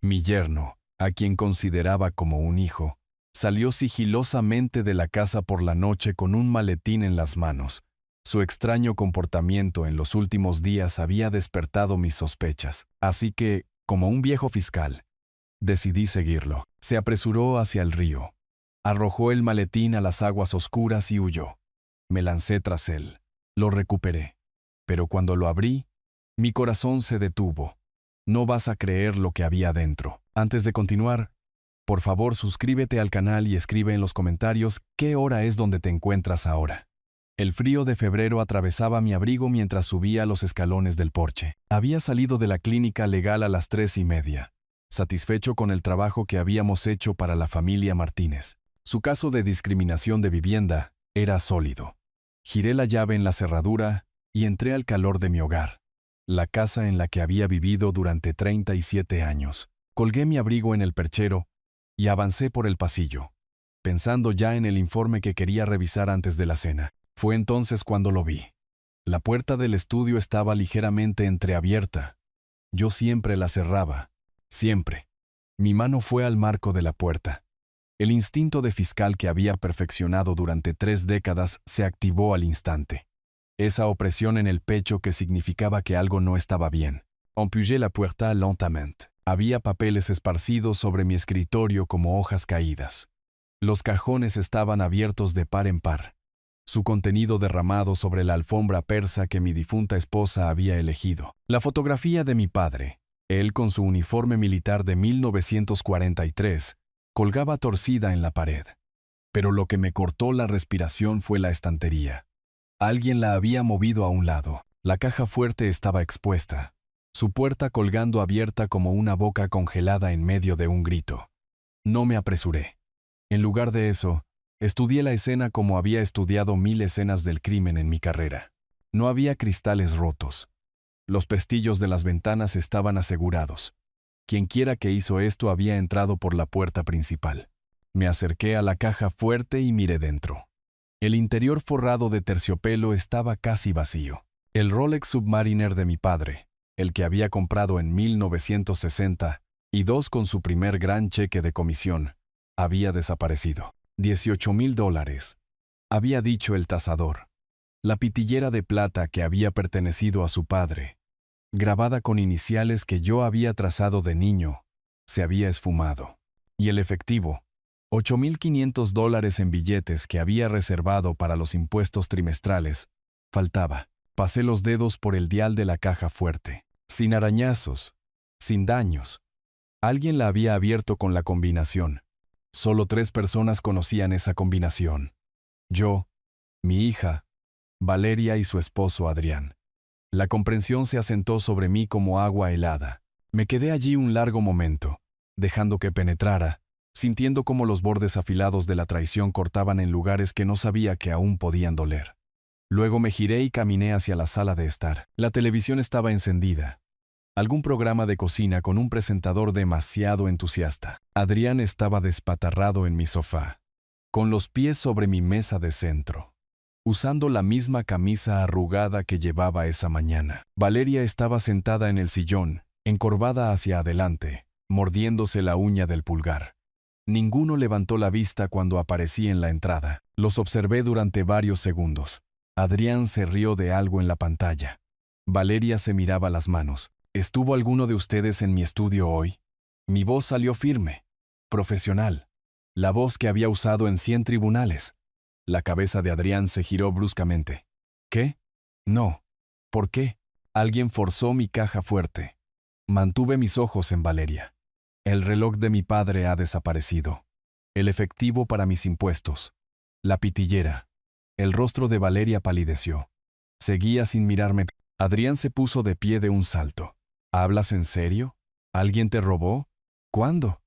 Mi yerno, a quien consideraba como un hijo, salió sigilosamente de la casa por la noche con un maletín en las manos. Su extraño comportamiento en los últimos días había despertado mis sospechas, así que, como un viejo fiscal, decidí seguirlo. Se apresuró hacia el río. Arrojó el maletín a las aguas oscuras y huyó. Me lancé tras él. Lo recuperé. Pero cuando lo abrí, mi corazón se detuvo. No vas a creer lo que había dentro. Antes de continuar, por favor suscríbete al canal y escribe en los comentarios qué hora es donde te encuentras ahora. El frío de febrero atravesaba mi abrigo mientras subía los escalones del porche. Había salido de la clínica legal a las 3:30, satisfecho con el trabajo que habíamos hecho para la familia Martínez. Su caso de discriminación de vivienda era sólido. Giré la llave en la cerradura y entré al calor de mi hogar, la casa en la que había vivido durante 37 años. Colgué mi abrigo en el perchero y avancé por el pasillo, pensando ya en el informe que quería revisar antes de la cena. Fue entonces cuando lo vi. La puerta del estudio estaba ligeramente entreabierta. Yo siempre la cerraba, siempre. Mi mano fue al marco de la puerta. El instinto de fiscal que había perfeccionado durante 3 décadas se activó al instante. Esa opresión en el pecho que significaba que algo no estaba bien. Empujé la puerta lentamente. Había papeles esparcidos sobre mi escritorio como hojas caídas. Los cajones estaban abiertos de par en par, su contenido derramado sobre la alfombra persa que mi difunta esposa había elegido. La fotografía de mi padre, él con su uniforme militar de 1943, colgaba torcida en la pared. Pero lo que me cortó la respiración fue la estantería. Alguien la había movido a un lado. La caja fuerte estaba expuesta, su puerta colgando abierta como una boca congelada en medio de un grito. No me apresuré. En lugar de eso, estudié la escena como había estudiado 1000 escenas del crimen en mi carrera. No había cristales rotos. Los pestillos de las ventanas estaban asegurados. Quienquiera que hizo esto había entrado por la puerta principal. Me acerqué a la caja fuerte y miré dentro. El interior forrado de terciopelo estaba casi vacío. El Rolex Submariner de mi padre, el que había comprado en 1962 con su primer gran cheque de comisión, había desaparecido. $18,000, había dicho el tasador. La pitillera de plata que había pertenecido a su padre, grabada con iniciales que yo había trazado de niño, se había esfumado. Y el efectivo, $8,500 en billetes que había reservado para los impuestos trimestrales, faltaba. Pasé los dedos por el dial de la caja fuerte. Sin arañazos, sin daños. Alguien la había abierto con la combinación. Solo 3 personas conocían esa combinación. Yo, mi hija, Valeria y su esposo Adrián. La comprensión se asentó sobre mí como agua helada. Me quedé allí un largo momento, dejando que penetrara, sintiendo cómo los bordes afilados de la traición cortaban en lugares que no sabía que aún podían doler. Luego me giré y caminé hacia la sala de estar. La televisión estaba encendida. Algún programa de cocina con un presentador demasiado entusiasta. Adrián estaba despatarrado en mi sofá, con los pies sobre mi mesa de centro, usando la misma camisa arrugada que llevaba esa mañana. Valeria estaba sentada en el sillón, encorvada hacia adelante, mordiéndose la uña del pulgar. Ninguno levantó la vista cuando aparecí en la entrada. Los observé durante varios segundos. Adrián se rió de algo en la pantalla. Valeria se miraba las manos. ¿Estuvo alguno de ustedes en mi estudio hoy? Mi voz salió firme, profesional, la voz que había usado en 100 tribunales. La cabeza de Adrián se giró bruscamente. ¿Qué? No. ¿Por qué? Alguien forzó mi caja fuerte. Mantuve mis ojos en Valeria. El reloj de mi padre ha desaparecido. El efectivo para mis impuestos. La pitillera. El rostro de Valeria palideció. Seguía sin mirarme. Adrián se puso de pie de un salto. ¿Hablas en serio? ¿Alguien te robó? ¿Cuándo?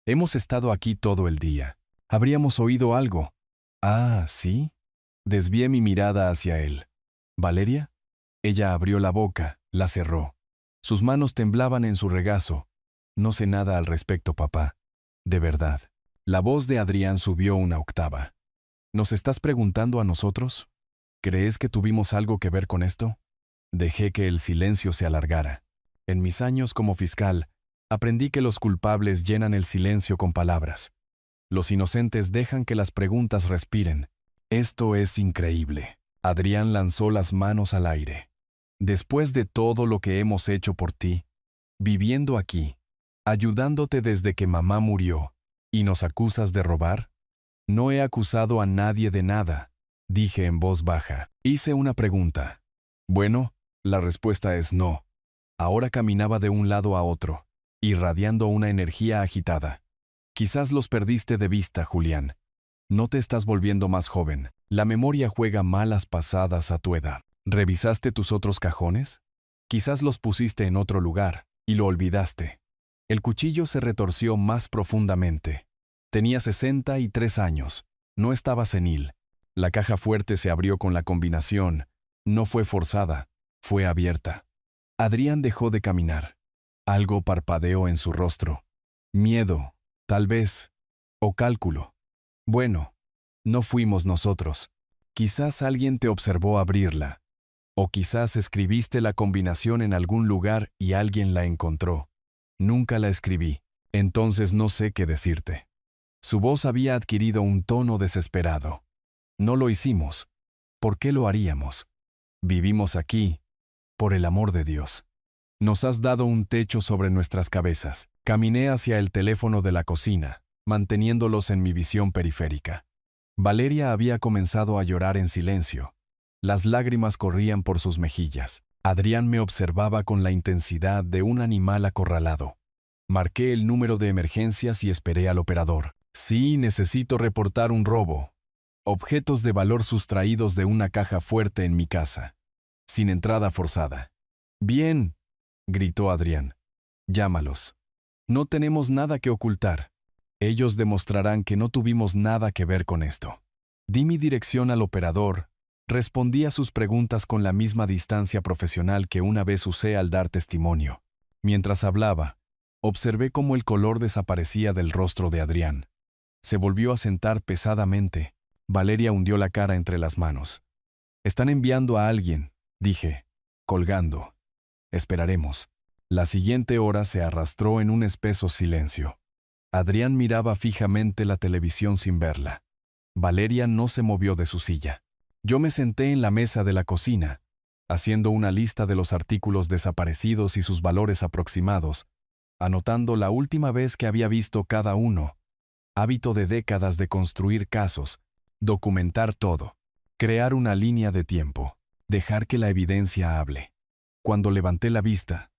Hemos estado aquí todo el día. Habríamos oído algo. Ah, ¿sí? Desvié mi mirada hacia él. ¿Valeria? Ella abrió la boca, la cerró. Sus manos temblaban en su regazo. No sé nada al respecto, papá. De verdad. La voz de Adrián subió una octava. ¿Nos estás preguntando a nosotros? ¿Crees que tuvimos algo que ver con esto? Dejé que el silencio se alargara. En mis años como fiscal, Aprendí que los culpables llenan el silencio con palabras. Los inocentes dejan que las preguntas respiren. Esto es increíble. Adrián lanzó las manos al aire. Después de todo lo que hemos hecho por ti, viviendo aquí, ayudándote desde que mamá murió, ¿y nos acusas de robar? No he acusado a nadie de nada, dije en voz baja. Hice una pregunta. Bueno, la respuesta es no. Ahora caminaba de un lado a otro, irradiando una energía agitada. Quizás los perdiste de vista, Julián. No te estás volviendo más joven. La memoria juega malas pasadas a tu edad. ¿Revisaste tus otros cajones? Quizás los pusiste en otro lugar y lo olvidaste. El cuchillo se retorció más profundamente. Tenía 63 años. No estaba senil. La caja fuerte se abrió con la combinación. No fue forzada, fue abierta. Adrián dejó de caminar. Algo parpadeó en su rostro. Miedo, tal vez, o cálculo. Bueno, no fuimos nosotros. Quizás alguien te observó abrirla. O quizás escribiste la combinación en algún lugar y alguien la encontró. Nunca la escribí. Entonces no sé qué decirte. Su voz había adquirido un tono desesperado. No lo hicimos. ¿Por qué lo haríamos? Vivimos aquí, por el amor de Dios. Nos has dado un techo sobre nuestras cabezas. Caminé hacia el teléfono de la cocina, manteniéndolos en mi visión periférica. Valeria había comenzado a llorar en silencio. Las lágrimas corrían por sus mejillas. Adrián me observaba con la intensidad de un animal acorralado. Marqué el número de emergencias y esperé al operador. Sí, necesito reportar un robo. Objetos de valor sustraídos de una caja fuerte en mi casa. Sin entrada forzada. Bien, gritó Adrián. Llámalos. No tenemos nada que ocultar. Ellos demostrarán que no tuvimos nada que ver con esto. Di mi dirección al operador. Respondí a sus preguntas con la misma distancia profesional que una vez usé al dar testimonio. Mientras hablaba, observé cómo el color desaparecía del rostro de Adrián. Se volvió a sentar pesadamente. Valeria hundió la cara entre las manos. Están enviando a alguien, dije, colgando. Esperaremos. La siguiente hora se arrastró en un espeso silencio. Adrián miraba fijamente la televisión sin verla. Valeria no se movió de su silla. Yo me senté en la mesa de la cocina, haciendo una lista de los artículos desaparecidos y sus valores aproximados, anotando la última vez que había visto cada uno. Hábito de décadas de construir casos, documentar todo, crear una línea de tiempo, dejar que la evidencia hable. Cuando levanté la vista,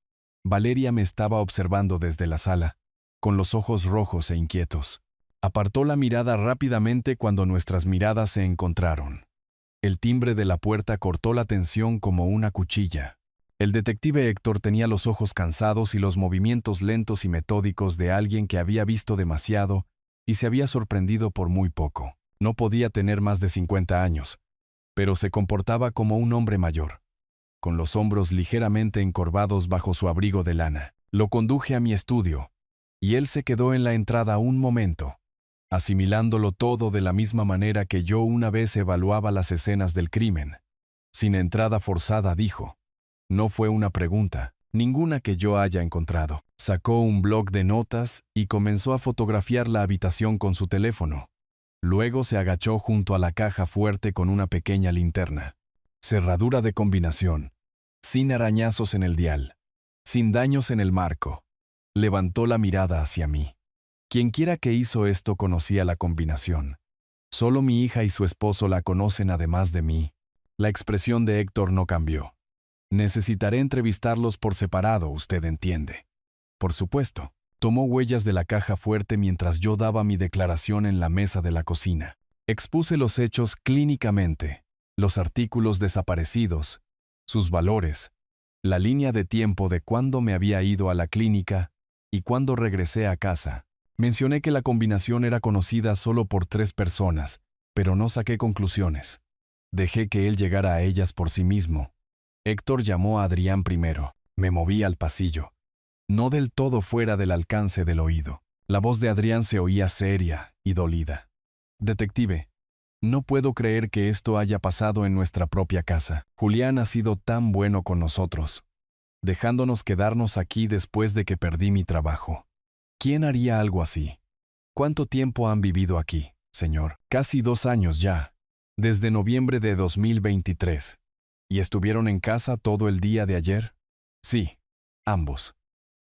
Valeria me estaba observando desde la sala, con los ojos rojos e inquietos. Apartó la mirada rápidamente cuando nuestras miradas se encontraron. El timbre de la puerta cortó la tensión como una cuchilla. El detective Héctor tenía los ojos cansados y los movimientos lentos y metódicos de alguien que había visto demasiado y se había sorprendido por muy poco. No podía tener más de 50 años, pero se comportaba como un hombre mayor, con los hombros ligeramente encorvados bajo su abrigo de lana. Lo conduje a mi estudio, y él se quedó en la entrada un momento, asimilándolo todo de la misma manera que yo una vez evaluaba las escenas del crimen. Sin entrada forzada, dijo. No fue una pregunta, ninguna que yo haya encontrado. Sacó un bloc de notas y comenzó a fotografiar la habitación con su teléfono. Luego se agachó junto a la caja fuerte con una pequeña linterna. Cerradura de combinación. Sin arañazos en el dial. Sin daños en el marco. Levantó la mirada hacia mí. Quienquiera que hizo esto conocía la combinación. Solo mi hija y su esposo la conocen además de mí. La expresión de Héctor no cambió. Necesitaré entrevistarlos por separado, usted entiende. Por supuesto. Tomó huellas de la caja fuerte mientras yo daba mi declaración en la mesa de la cocina. Expuse los hechos clínicamente, los artículos desaparecidos, sus valores, la línea de tiempo de cuándo me había ido a la clínica y cuándo regresé a casa. Mencioné que la combinación era conocida solo por 3 personas, pero no saqué conclusiones. Dejé que él llegara a ellas por sí mismo. Héctor llamó a Adrián primero. Me moví al pasillo. No del todo fuera del alcance del oído. La voz de Adrián se oía seria y dolida. Detective, no puedo creer que esto haya pasado en nuestra propia casa. Julián ha sido tan bueno con nosotros. dejándonos quedarnos aquí después de que perdí mi trabajo. ¿Quién haría algo así? ¿Cuánto tiempo han vivido aquí, señor? Casi 2 años ya, desde noviembre de 2023. ¿Y estuvieron en casa todo el día de ayer? Sí, ambos.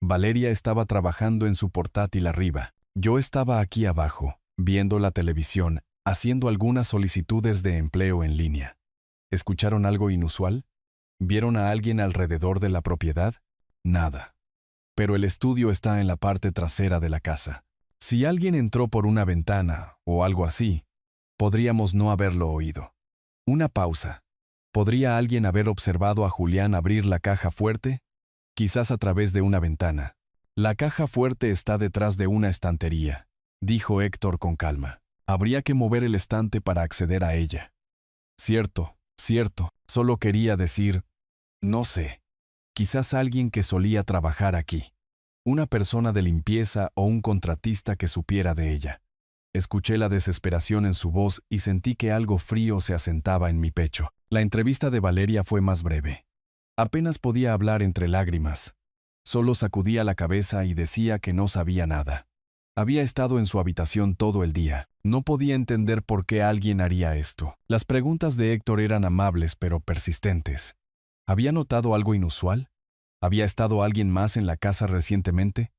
Valeria estaba trabajando en su portátil arriba. Yo estaba aquí abajo, viendo la televisión, haciendo algunas solicitudes de empleo en línea. ¿Escucharon algo inusual? ¿Vieron a alguien alrededor de la propiedad? Nada. Pero el estudio está en la parte trasera de la casa. Si alguien entró por una ventana o algo así, podríamos no haberlo oído. Una pausa. ¿Podría alguien haber observado a Julián abrir la caja fuerte? Quizás a través de una ventana. La caja fuerte está detrás de una estantería, dijo Héctor con calma. Habría que mover el estante para acceder a ella. Cierto, solo quería decir, no sé, quizás alguien que solía trabajar aquí. Una persona de limpieza o un contratista que supiera de ella. Escuché la desesperación en su voz y sentí que algo frío se asentaba en mi pecho. La entrevista de Valeria fue más breve. Apenas podía hablar entre lágrimas. Solo sacudía la cabeza y decía que no sabía nada. Había estado en su habitación todo el día. No podía entender por qué alguien haría esto. Las preguntas de Héctor eran amables pero persistentes. ¿Había notado algo inusual? ¿Había estado alguien más en la casa recientemente?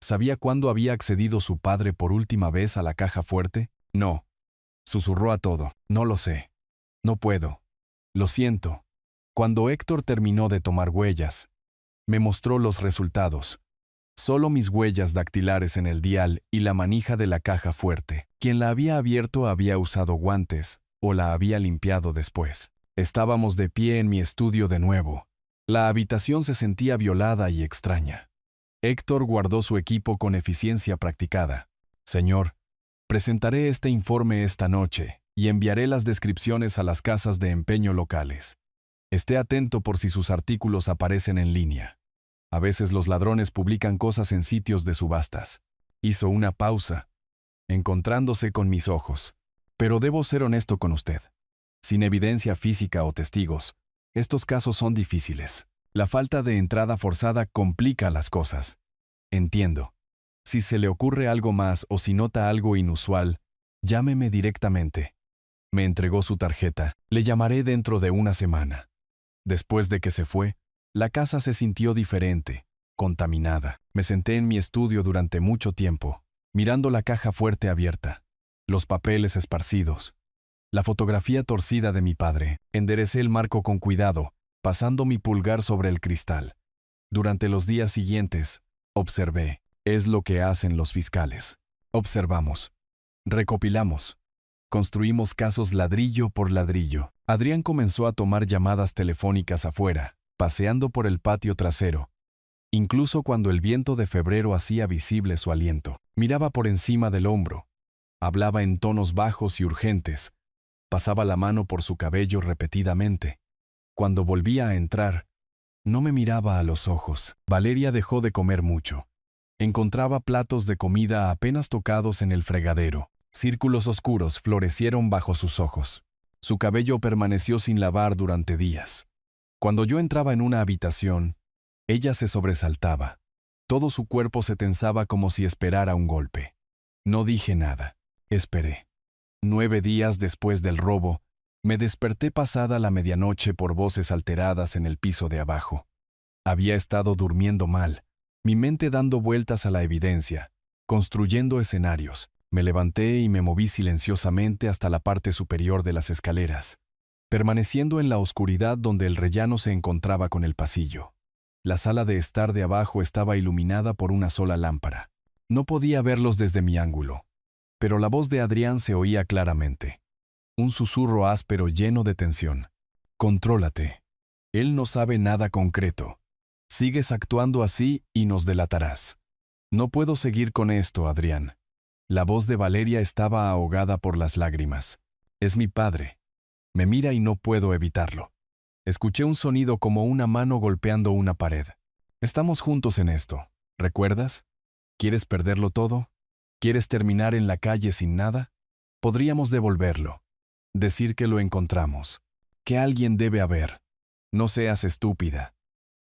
¿Sabía cuándo había accedido su padre por última vez a la caja fuerte? No. Susurró a todo. No lo sé. No puedo. Lo siento. Cuando Héctor terminó de tomar huellas, me mostró los resultados. Solo mis huellas dactilares en el dial y la manija de la caja fuerte. Quien la había abierto había usado guantes o la había limpiado después. Estábamos de pie en mi estudio de nuevo. La habitación se sentía violada y extraña. Héctor guardó su equipo con eficiencia practicada. Señor, presentaré este informe esta noche y enviaré las descripciones a las casas de empeño locales. Esté atento por si sus artículos aparecen en línea. A veces los ladrones publican cosas en sitios de subastas. Hizo una pausa, encontrándose con mis ojos. Pero debo ser honesto con usted. Sin evidencia física o testigos, estos casos son difíciles. La falta de entrada forzada complica las cosas. Entiendo. Si se le ocurre algo más o si nota algo inusual, llámeme directamente. Me entregó su tarjeta. Le llamaré dentro de una semana. Después de que se fue, la casa se sintió diferente, contaminada. Me senté en mi estudio durante mucho tiempo, mirando la caja fuerte abierta, los papeles esparcidos, la fotografía torcida de mi padre. Enderecé el marco con cuidado, pasando mi pulgar sobre el cristal. Durante los días siguientes, observé. Es lo que hacen los fiscales. Observamos. Recopilamos. Construimos casos ladrillo por ladrillo. Adrián comenzó a tomar llamadas telefónicas afuera, paseando por el patio trasero. Incluso cuando el viento de febrero hacía visible su aliento, miraba por encima del hombro. Hablaba en tonos bajos y urgentes. Pasaba la mano por su cabello repetidamente. Cuando volvía a entrar, no me miraba a los ojos. Valeria dejó de comer mucho. Encontraba platos de comida apenas tocados en el fregadero. Círculos oscuros florecieron bajo sus ojos. Su cabello permaneció sin lavar durante días. Cuando yo entraba en una habitación, ella se sobresaltaba. Todo su cuerpo se tensaba como si esperara un golpe. No dije nada. Esperé. 9 días después del robo, me desperté pasada la medianoche por voces alteradas en el piso de abajo. Había estado durmiendo mal, mi mente dando vueltas a la evidencia, construyendo escenarios. Me levanté y me moví silenciosamente hasta la parte superior de las escaleras, permaneciendo en la oscuridad donde el rellano se encontraba con el pasillo. La sala de estar de abajo estaba iluminada por una sola lámpara. No podía verlos desde mi ángulo, pero la voz de Adrián se oía claramente. Un susurro áspero lleno de tensión. Contrólate. Él no sabe nada concreto. Sigues actuando así y nos delatarás. No puedo seguir con esto, Adrián. La voz de Valeria estaba ahogada por las lágrimas. Es mi padre. Me mira y no puedo evitarlo. Escuché un sonido como una mano golpeando una pared. Estamos juntos en esto, ¿recuerdas? ¿Quieres perderlo todo? ¿Quieres terminar en la calle sin nada? Podríamos devolverlo. Decir que lo encontramos. Que alguien debe haber. No seas estúpida.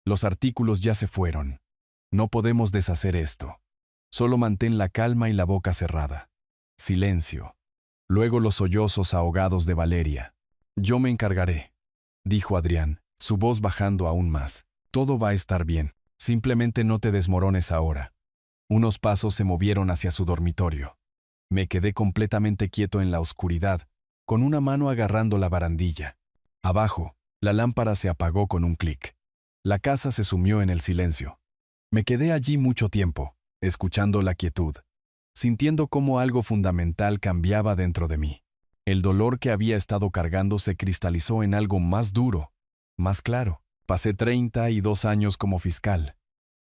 Los artículos ya se fueron. No podemos deshacer esto. Solo mantén la calma y la boca cerrada. Silencio. Luego los sollozos ahogados de Valeria. Yo me encargaré, dijo Adrián, su voz bajando aún más. Todo va a estar bien. Simplemente no te desmorones ahora. Unos pasos se movieron hacia su dormitorio. Me quedé completamente quieto en la oscuridad, con una mano agarrando la barandilla. Abajo, la lámpara se apagó con un clic. La casa se sumió en el silencio. Me quedé allí mucho tiempo, escuchando la quietud, sintiendo cómo algo fundamental cambiaba dentro de mí. El dolor que había estado cargando se cristalizó en algo más duro, más claro. Pasé 32 años como fiscal,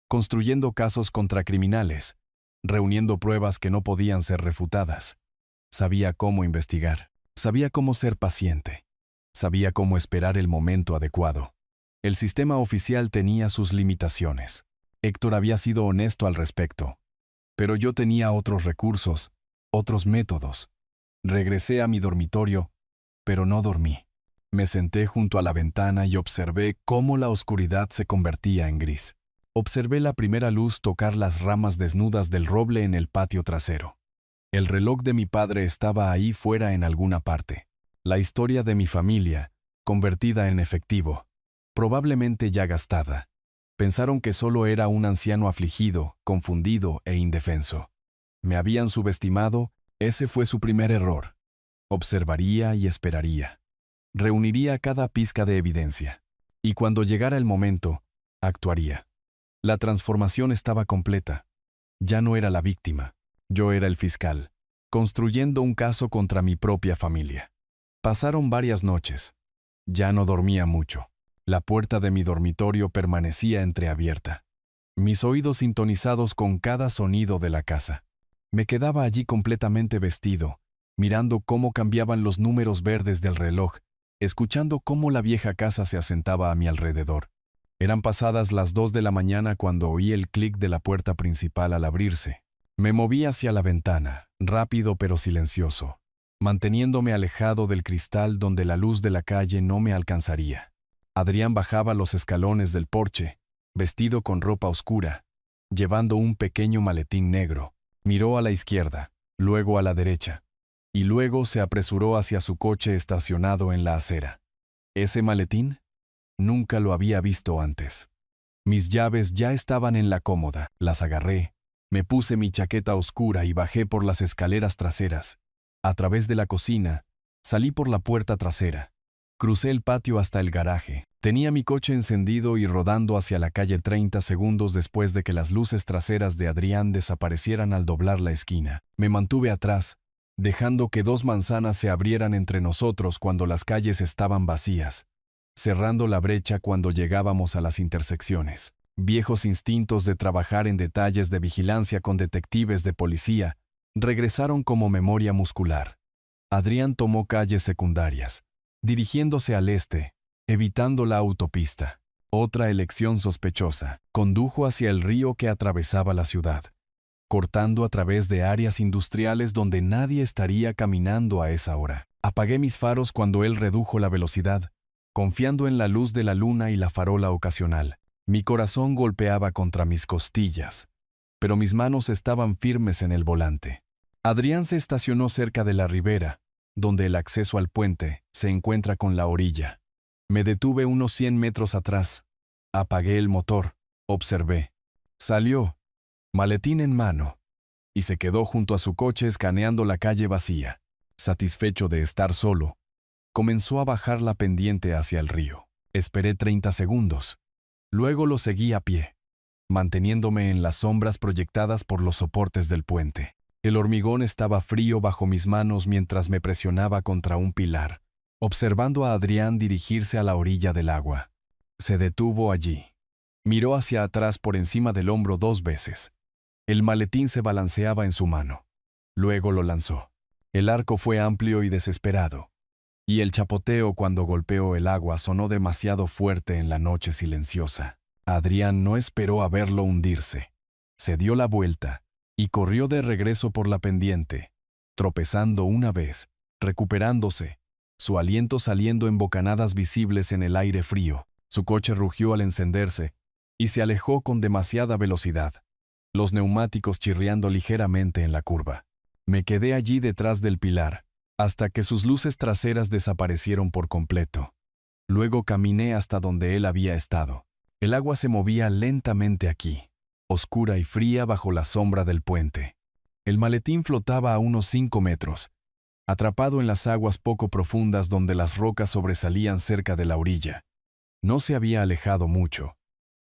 construyendo casos contra criminales, reuniendo pruebas que no podían ser refutadas. Sabía cómo investigar, sabía cómo ser paciente, sabía cómo esperar el momento adecuado. El sistema oficial tenía sus limitaciones. Héctor había sido honesto al respecto, pero yo tenía otros recursos, otros métodos. Regresé a mi dormitorio, pero no dormí. Me senté junto a la ventana y observé cómo la oscuridad se convertía en gris. Observé la primera luz tocar las ramas desnudas del roble en el patio trasero. El reloj de mi padre estaba ahí fuera en alguna parte. La historia de mi familia, convertida en efectivo, probablemente ya gastada. Pensaron que solo era un anciano afligido, confundido e indefenso. Me habían subestimado, ese fue su primer error. Observaría y esperaría. Reuniría cada pizca de evidencia. Y cuando llegara el momento, actuaría. La transformación estaba completa. Ya no era la víctima. Yo era el fiscal, construyendo un caso contra mi propia familia. Pasaron varias noches. Ya no dormía mucho. La puerta de mi dormitorio permanecía entreabierta. Mis oídos sintonizados con cada sonido de la casa. Me quedaba allí completamente vestido, mirando cómo cambiaban los números verdes del reloj, escuchando cómo la vieja casa se asentaba a mi alrededor. Eran pasadas las 2 de la mañana cuando oí el clic de la puerta principal al abrirse. Me moví hacia la ventana, rápido pero silencioso, manteniéndome alejado del cristal donde la luz de la calle no me alcanzaría. Adrián bajaba los escalones del porche, vestido con ropa oscura, llevando un pequeño maletín negro. Miró a la izquierda, luego a la derecha, y luego se apresuró hacia su coche estacionado en la acera. ¿Ese maletín? Nunca lo había visto antes. Mis llaves ya estaban en la cómoda, las agarré, me puse mi chaqueta oscura y bajé por las escaleras traseras. A través de la cocina, salí por la puerta trasera. Crucé el patio hasta el garaje. Tenía mi coche encendido y rodando hacia la calle 30 segundos después de que las luces traseras de Adrián desaparecieran al doblar la esquina. Me mantuve atrás, dejando que 2 manzanas se abrieran entre nosotros cuando las calles estaban vacías, cerrando la brecha cuando llegábamos a las intersecciones. Viejos instintos de trabajar en detalles de vigilancia con detectives de policía regresaron como memoria muscular. Adrián tomó calles secundarias, dirigiéndose al este, evitando la autopista. Otra elección sospechosa, condujo hacia el río que atravesaba la ciudad, cortando a través de áreas industriales donde nadie estaría caminando a esa hora. Apagué mis faros cuando él redujo la velocidad, confiando en la luz de la luna y la farola ocasional. Mi corazón golpeaba contra mis costillas, pero mis manos estaban firmes en el volante. Adrián se estacionó cerca de la ribera, donde el acceso al puente se encuentra con la orilla. Me detuve unos 100 metros atrás. Apagué el motor, observé. Salió, maletín en mano, y se quedó junto a su coche escaneando la calle vacía. Satisfecho de estar solo, comenzó a bajar la pendiente hacia el río. Esperé 30 segundos. Luego lo seguí a pie, manteniéndome en las sombras proyectadas por los soportes del puente. El hormigón estaba frío bajo mis manos mientras me presionaba contra un pilar, observando a Adrián dirigirse a la orilla del agua. Se detuvo allí. Miró hacia atrás por encima del hombro 2 veces. El maletín se balanceaba en su mano. Luego lo lanzó. El arco fue amplio y desesperado, y el chapoteo cuando golpeó el agua sonó demasiado fuerte en la noche silenciosa. Adrián no esperó a verlo hundirse. Se dio la vuelta y corrió de regreso por la pendiente, tropezando una vez, recuperándose, su aliento saliendo en bocanadas visibles en el aire frío. Su coche rugió al encenderse, y se alejó con demasiada velocidad, los neumáticos chirriando ligeramente en la curva. Me quedé allí detrás del pilar, hasta que sus luces traseras desaparecieron por completo. Luego caminé hasta donde él había estado. El agua se movía lentamente aquí, oscura y fría bajo la sombra del puente. El maletín flotaba a unos 5 metros, atrapado en las aguas poco profundas donde las rocas sobresalían cerca de la orilla. No se había alejado mucho.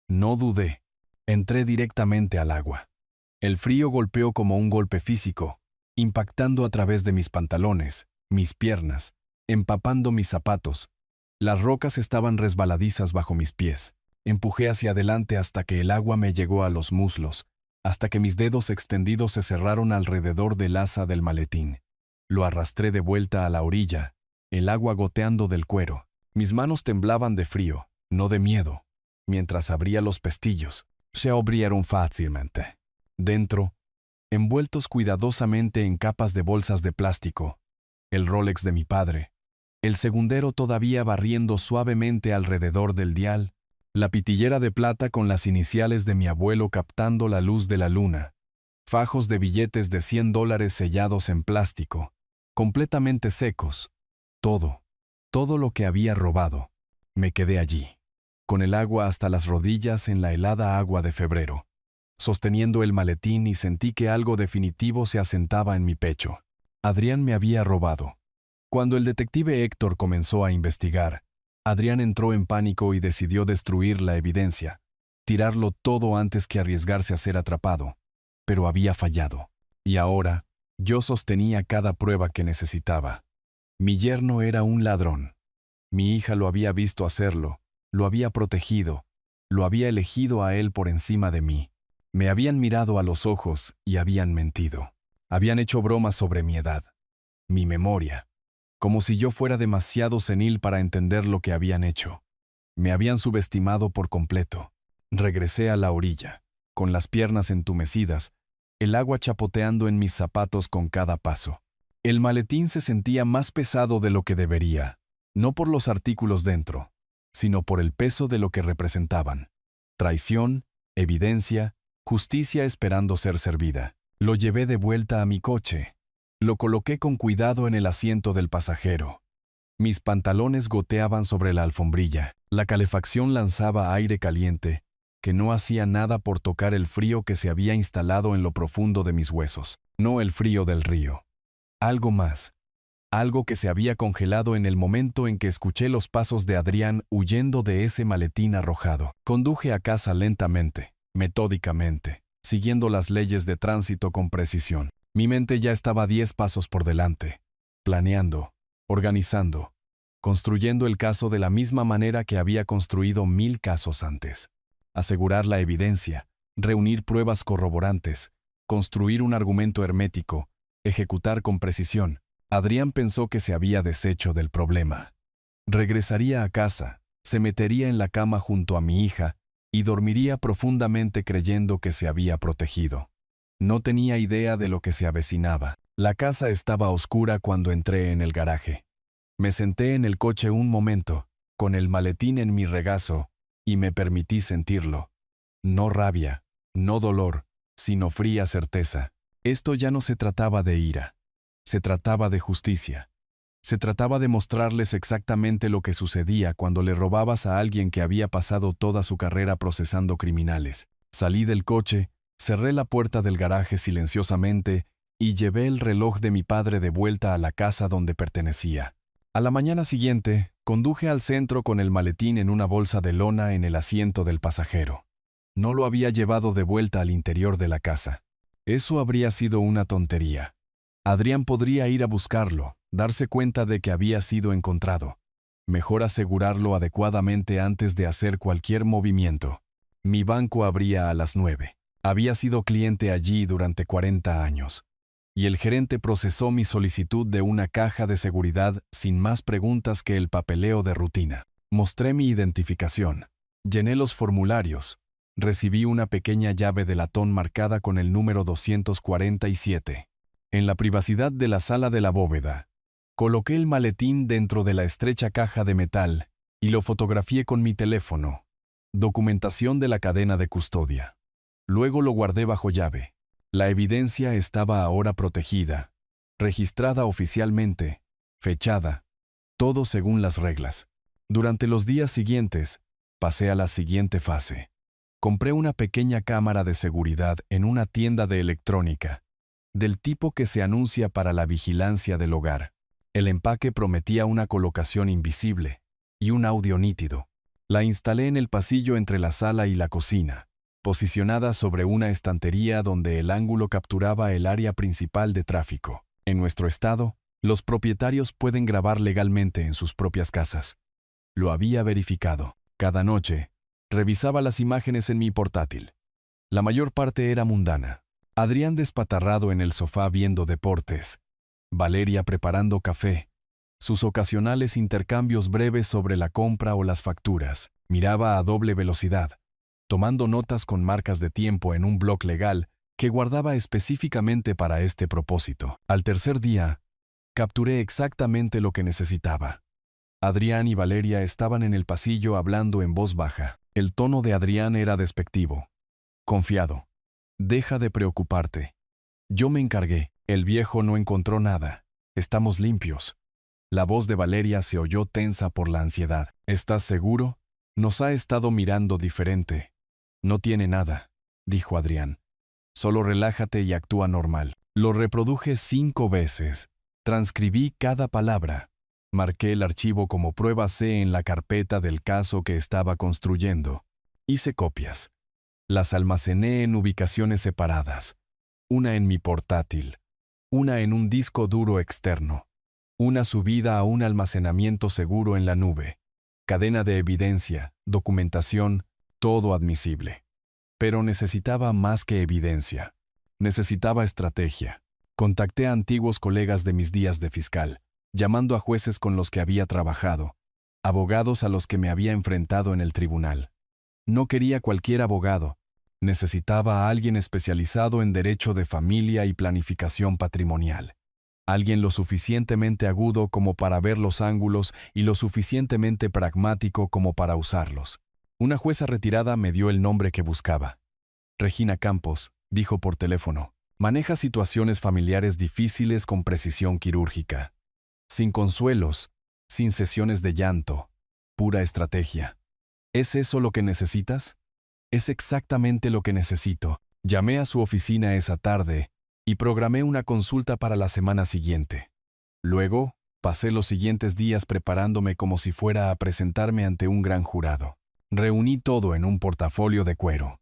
No dudé. Entré directamente al agua. El frío golpeó como un golpe físico, impactando a través de mis pantalones, mis piernas, empapando mis zapatos. Las rocas estaban resbaladizas bajo mis pies. Empujé hacia adelante hasta que el agua me llegó a los muslos, hasta que mis dedos extendidos se cerraron alrededor del asa del maletín. Lo arrastré de vuelta a la orilla, el agua goteando del cuero. Mis manos temblaban de frío, no de miedo. Mientras abría los pestillos, se abrieron fácilmente. Dentro, envueltos cuidadosamente en capas de bolsas de plástico, el Rolex de mi padre, el segundero todavía barriendo suavemente alrededor del dial, la pitillera de plata con las iniciales de mi abuelo captando la luz de la luna, fajos de billetes de $100 sellados en plástico, completamente secos, todo lo que había robado. Me quedé allí, con el agua hasta las rodillas en la helada agua de febrero, sosteniendo el maletín, y sentí que algo definitivo se asentaba en mi pecho. Adrián me había robado. Cuando el detective Héctor comenzó a investigar, Adrián entró en pánico y decidió destruir la evidencia, tirarlo todo antes que arriesgarse a ser atrapado. Pero había fallado. Y ahora, yo sostenía cada prueba que necesitaba. Mi yerno era un ladrón. Mi hija lo había visto hacerlo, lo había protegido, lo había elegido a él por encima de mí. Me habían mirado a los ojos y habían mentido. Habían hecho bromas sobre mi edad, mi memoria, como si yo fuera demasiado senil para entender lo que habían hecho. Me habían subestimado por completo. Regresé a la orilla, con las piernas entumecidas, el agua chapoteando en mis zapatos con cada paso. El maletín se sentía más pesado de lo que debería, no por los artículos dentro, sino por el peso de lo que representaban. Traición, evidencia, justicia esperando ser servida. Lo llevé de vuelta a mi coche. Lo coloqué con cuidado en el asiento del pasajero. Mis pantalones goteaban sobre la alfombrilla. La calefacción lanzaba aire caliente, que no hacía nada por tocar el frío que se había instalado en lo profundo de mis huesos. No el frío del río. Algo más. Algo que se había congelado en el momento en que escuché los pasos de Adrián huyendo de ese maletín arrojado. Conduje a casa lentamente, metódicamente, siguiendo las leyes de tránsito con precisión. Mi mente ya estaba 10 pasos por delante, planeando, organizando, construyendo el caso de la misma manera que había construido 1000 casos antes. Asegurar la evidencia, reunir pruebas corroborantes, construir un argumento hermético, ejecutar con precisión. Adrián pensó que se había deshecho del problema. Regresaría a casa, se metería en la cama junto a mi hija y dormiría profundamente creyendo que se había protegido. No tenía idea de lo que se avecinaba. La casa estaba oscura cuando entré en el garaje. Me senté en el coche un momento, con el maletín en mi regazo, y me permití sentirlo. No rabia, no dolor, sino fría certeza. Esto ya no se trataba de ira. Se trataba de justicia. Se trataba de mostrarles exactamente lo que sucedía cuando le robabas a alguien que había pasado toda su carrera procesando criminales. Salí del coche, cerré la puerta del garaje silenciosamente y llevé el reloj de mi padre de vuelta a la casa donde pertenecía. A la mañana siguiente, conduje al centro con el maletín en una bolsa de lona en el asiento del pasajero. No lo había llevado de vuelta al interior de la casa. Eso habría sido una tontería. Adrián podría ir a buscarlo, darse cuenta de que había sido encontrado. Mejor asegurarlo adecuadamente antes de hacer cualquier movimiento. Mi banco abría a las 9. Había sido cliente allí durante 40 años. Y el gerente procesó mi solicitud de una caja de seguridad sin más preguntas que el papeleo de rutina. Mostré mi identificación. Llené los formularios. Recibí una pequeña llave de latón marcada con el número 247. En la privacidad de la sala de la bóveda, coloqué el maletín dentro de la estrecha caja de metal y lo fotografié con mi teléfono. Documentación de la cadena de custodia. Luego lo guardé bajo llave. La evidencia estaba ahora protegida, registrada oficialmente, fechada, todo según las reglas. Durante los días siguientes, pasé a la siguiente fase. Compré una pequeña cámara de seguridad en una tienda de electrónica, del tipo que se anuncia para la vigilancia del hogar. El empaque prometía una colocación invisible y un audio nítido. La instalé en el pasillo entre la sala y la cocina, posicionada sobre una estantería donde el ángulo capturaba el área principal de tráfico. En nuestro estado, los propietarios pueden grabar legalmente en sus propias casas. Lo había verificado. Cada noche, revisaba las imágenes en mi portátil. La mayor parte era mundana. Adrián despatarrado en el sofá viendo deportes. Valeria preparando café. Sus ocasionales intercambios breves sobre la compra o las facturas. Miraba a doble velocidad, tomando notas con marcas de tiempo en un bloc legal que guardaba específicamente para este propósito. Al tercer día, capturé exactamente lo que necesitaba. Adrián y Valeria estaban en el pasillo hablando en voz baja. El tono de Adrián era despectivo. Confiado. Deja de preocuparte. Yo me encargué. El viejo no encontró nada. Estamos limpios. La voz de Valeria se oyó tensa por la ansiedad. ¿Estás seguro? Nos ha estado mirando diferente. No tiene nada, dijo Adrián. Solo relájate y actúa normal. Lo reproduje 5 veces. Transcribí cada palabra. Marqué el archivo como prueba C en la carpeta del caso que estaba construyendo. Hice copias. Las almacené en ubicaciones separadas. Una en mi portátil. Una en un disco duro externo. Una subida a un almacenamiento seguro en la nube. Cadena de evidencia, documentación, todo admisible. Pero necesitaba más que evidencia. Necesitaba estrategia. Contacté a antiguos colegas de mis días de fiscal, llamando a jueces con los que había trabajado, abogados a los que me había enfrentado en el tribunal. No quería cualquier abogado. Necesitaba a alguien especializado en derecho de familia y planificación patrimonial. Alguien lo suficientemente agudo como para ver los ángulos y lo suficientemente pragmático como para usarlos. Una jueza retirada me dio el nombre que buscaba. Regina Campos, dijo por teléfono, maneja situaciones familiares difíciles con precisión quirúrgica. Sin consuelos, sin sesiones de llanto, pura estrategia. ¿Es eso lo que necesitas? Es exactamente lo que necesito. Llamé a su oficina esa tarde y programé una consulta para la semana siguiente. Luego, pasé los siguientes días preparándome como si fuera a presentarme ante un gran jurado. Reuní todo en un portafolio de cuero.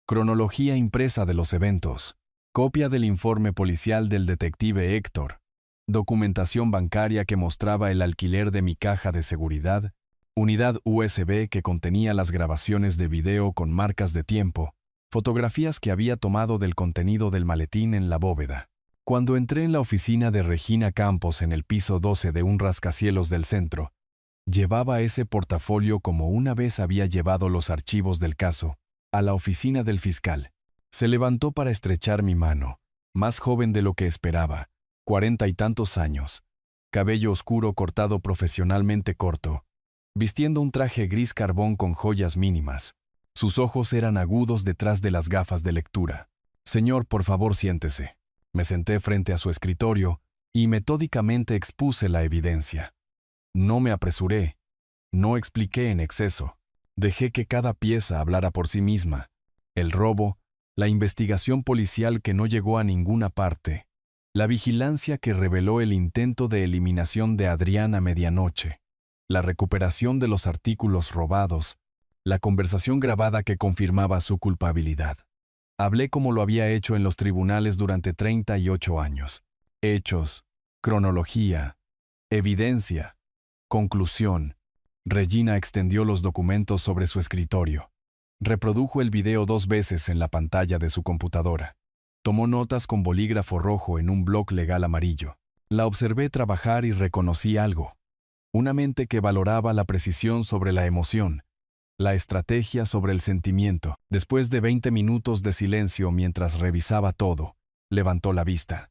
Cronología impresa de los eventos. Copia del informe policial del detective Héctor. Documentación bancaria que mostraba el alquiler de mi caja de seguridad. Unidad USB que contenía las grabaciones de video con marcas de tiempo. Fotografías que había tomado del contenido del maletín en la bóveda. Cuando entré en la oficina de Regina Campos en el piso 12 de un rascacielos del centro, llevaba ese portafolio como una vez había llevado los archivos del caso, a la oficina del fiscal. Se levantó para estrechar mi mano, más joven de lo que esperaba, 40 y tantos años, cabello oscuro cortado profesionalmente corto, vistiendo un traje gris carbón con joyas mínimas. Sus ojos eran agudos detrás de las gafas de lectura. Señor, por favor, siéntese. Me senté frente a su escritorio y metódicamente expuse la evidencia. No me apresuré. No expliqué en exceso. Dejé que cada pieza hablara por sí misma. El robo, la investigación policial que no llegó a ninguna parte, la vigilancia que reveló el intento de eliminación de Adrián a medianoche, la recuperación de los artículos robados, la conversación grabada que confirmaba su culpabilidad. Hablé como lo había hecho en los tribunales durante 38 años. Hechos, cronología, evidencia, conclusión. Regina extendió los documentos sobre su escritorio. Reprodujo el video 2 veces en la pantalla de su computadora. Tomó notas con bolígrafo rojo en un bloc legal amarillo. La observé trabajar y reconocí algo. Una mente que valoraba la precisión sobre la emoción, la estrategia sobre el sentimiento. Después de 20 minutos de silencio mientras revisaba todo, levantó la vista.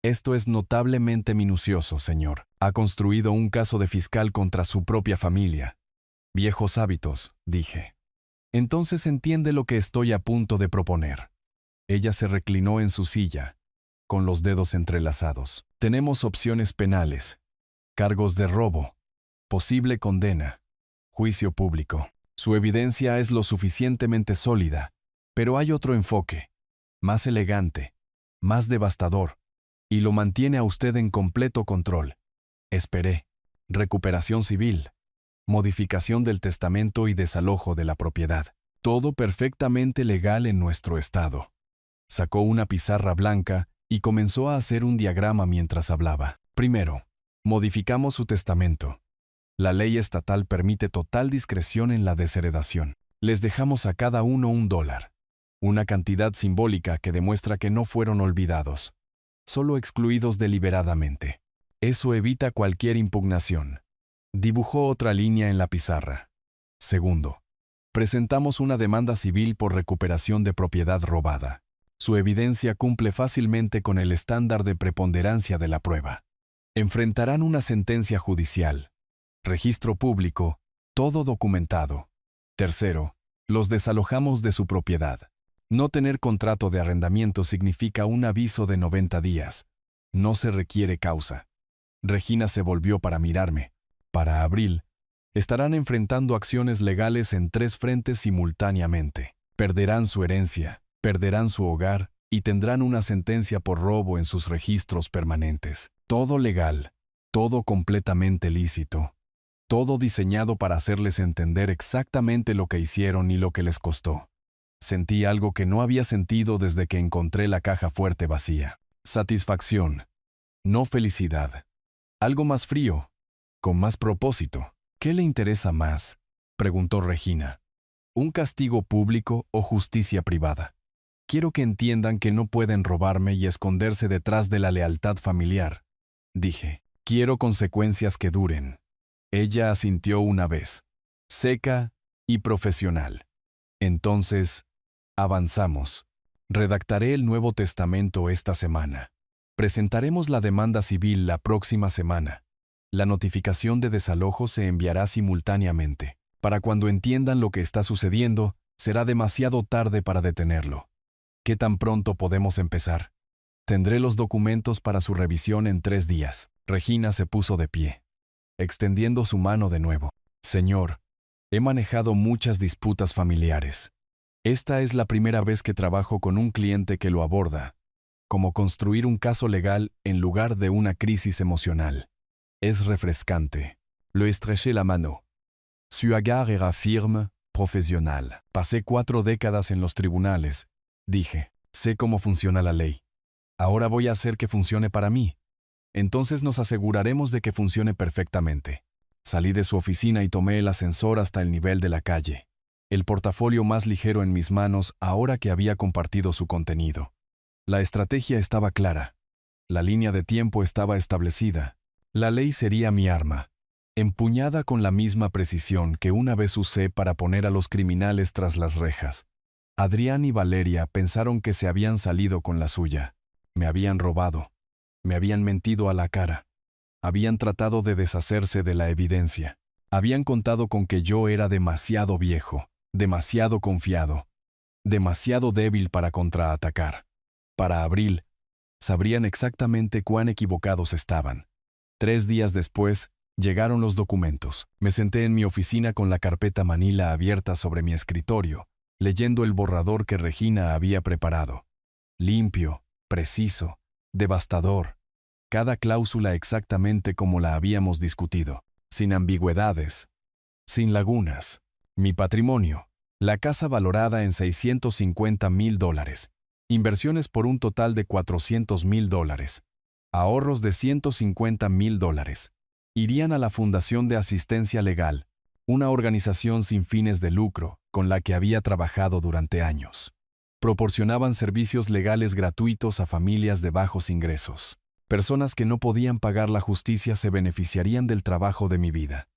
Esto es notablemente minucioso, señor. Ha construido un caso de fiscal contra su propia familia. Viejos hábitos, dije. Entonces entiende lo que estoy a punto de proponer. Ella se reclinó en su silla, con los dedos entrelazados. Tenemos opciones penales, cargos de robo, posible condena, juicio público. Su evidencia es lo suficientemente sólida, pero hay otro enfoque, más elegante, más devastador, y lo mantiene a usted en completo control. Esperé. Recuperación civil, modificación del testamento y desalojo de la propiedad. Todo perfectamente legal en nuestro estado. Sacó una pizarra blanca y comenzó a hacer un diagrama mientras hablaba. Primero, modificamos su testamento. La ley estatal permite total discreción en la desheredación. Les dejamos a cada uno $1, una cantidad simbólica que demuestra que no fueron olvidados, solo excluidos deliberadamente. Eso evita cualquier impugnación. Dibujó otra línea en la pizarra. Segundo, presentamos una demanda civil por recuperación de propiedad robada. Su evidencia cumple fácilmente con el estándar de preponderancia de la prueba. Enfrentarán una sentencia judicial, registro público, todo documentado. Tercero, los desalojamos de su propiedad. No tener contrato de arrendamiento significa un aviso de 90 días. No se requiere causa. Regina se volvió para mirarme. Para abril, estarán enfrentando acciones legales en 3 frentes simultáneamente. Perderán su herencia, perderán su hogar y tendrán una sentencia por robo en sus registros permanentes. Todo legal, todo completamente lícito. Todo diseñado para hacerles entender exactamente lo que hicieron y lo que les costó. Sentí algo que no había sentido desde que encontré la caja fuerte vacía. Satisfacción, no felicidad. Algo más frío, con más propósito. ¿Qué le interesa más?, preguntó Regina. ¿Un castigo público o justicia privada? Quiero que entiendan que no pueden robarme y esconderse detrás de la lealtad familiar, dije. Quiero consecuencias que duren. Ella asintió una vez, seca y profesional. Entonces, avanzamos. Redactaré el Nuevo Testamento esta semana. Presentaremos la demanda civil la próxima semana. La notificación de desalojo se enviará simultáneamente. Para cuando entiendan lo que está sucediendo, será demasiado tarde para detenerlo. ¿Qué tan pronto podemos empezar? Tendré los documentos para su revisión en 3 días. Regina se puso de pie, extendiendo su mano de nuevo. Señor, he manejado muchas disputas familiares. Esta es la primera vez que trabajo con un cliente que lo aborda, como construir un caso legal en lugar de una crisis emocional. Es refrescante. Le estreché la mano. Su agar era firme, profesional. Pasé 4 décadas en los tribunales, dije. Sé cómo funciona la ley. Ahora voy a hacer que funcione para mí. Entonces nos aseguraremos de que funcione perfectamente. Salí de su oficina y tomé el ascensor hasta el nivel de la calle. El portafolio más ligero en mis manos ahora que había compartido su contenido. La estrategia estaba clara. La línea de tiempo estaba establecida. La ley sería mi arma, empuñada con la misma precisión que una vez usé para poner a los criminales tras las rejas. Adrián y Valeria pensaron que se habían salido con la suya. Me habían robado. Me habían mentido a la cara. Habían tratado de deshacerse de la evidencia. Habían contado con que yo era demasiado viejo, demasiado confiado, demasiado débil para contraatacar. Para abril, sabrían exactamente cuán equivocados estaban. 3 días después, llegaron los documentos. Me senté en mi oficina con la carpeta manila abierta sobre mi escritorio, leyendo el borrador que Regina había preparado. Limpio, preciso, devastador. Cada cláusula exactamente como la habíamos discutido, sin ambigüedades, sin lagunas. Mi patrimonio, la casa valorada en $650,000, inversiones por un total de $400,000, ahorros de $150,000, irían a la Fundación de Asistencia Legal, una organización sin fines de lucro con la que había trabajado durante años. Proporcionaban servicios legales gratuitos a familias de bajos ingresos. Personas que no podían pagar la justicia se beneficiarían del trabajo de mi vida.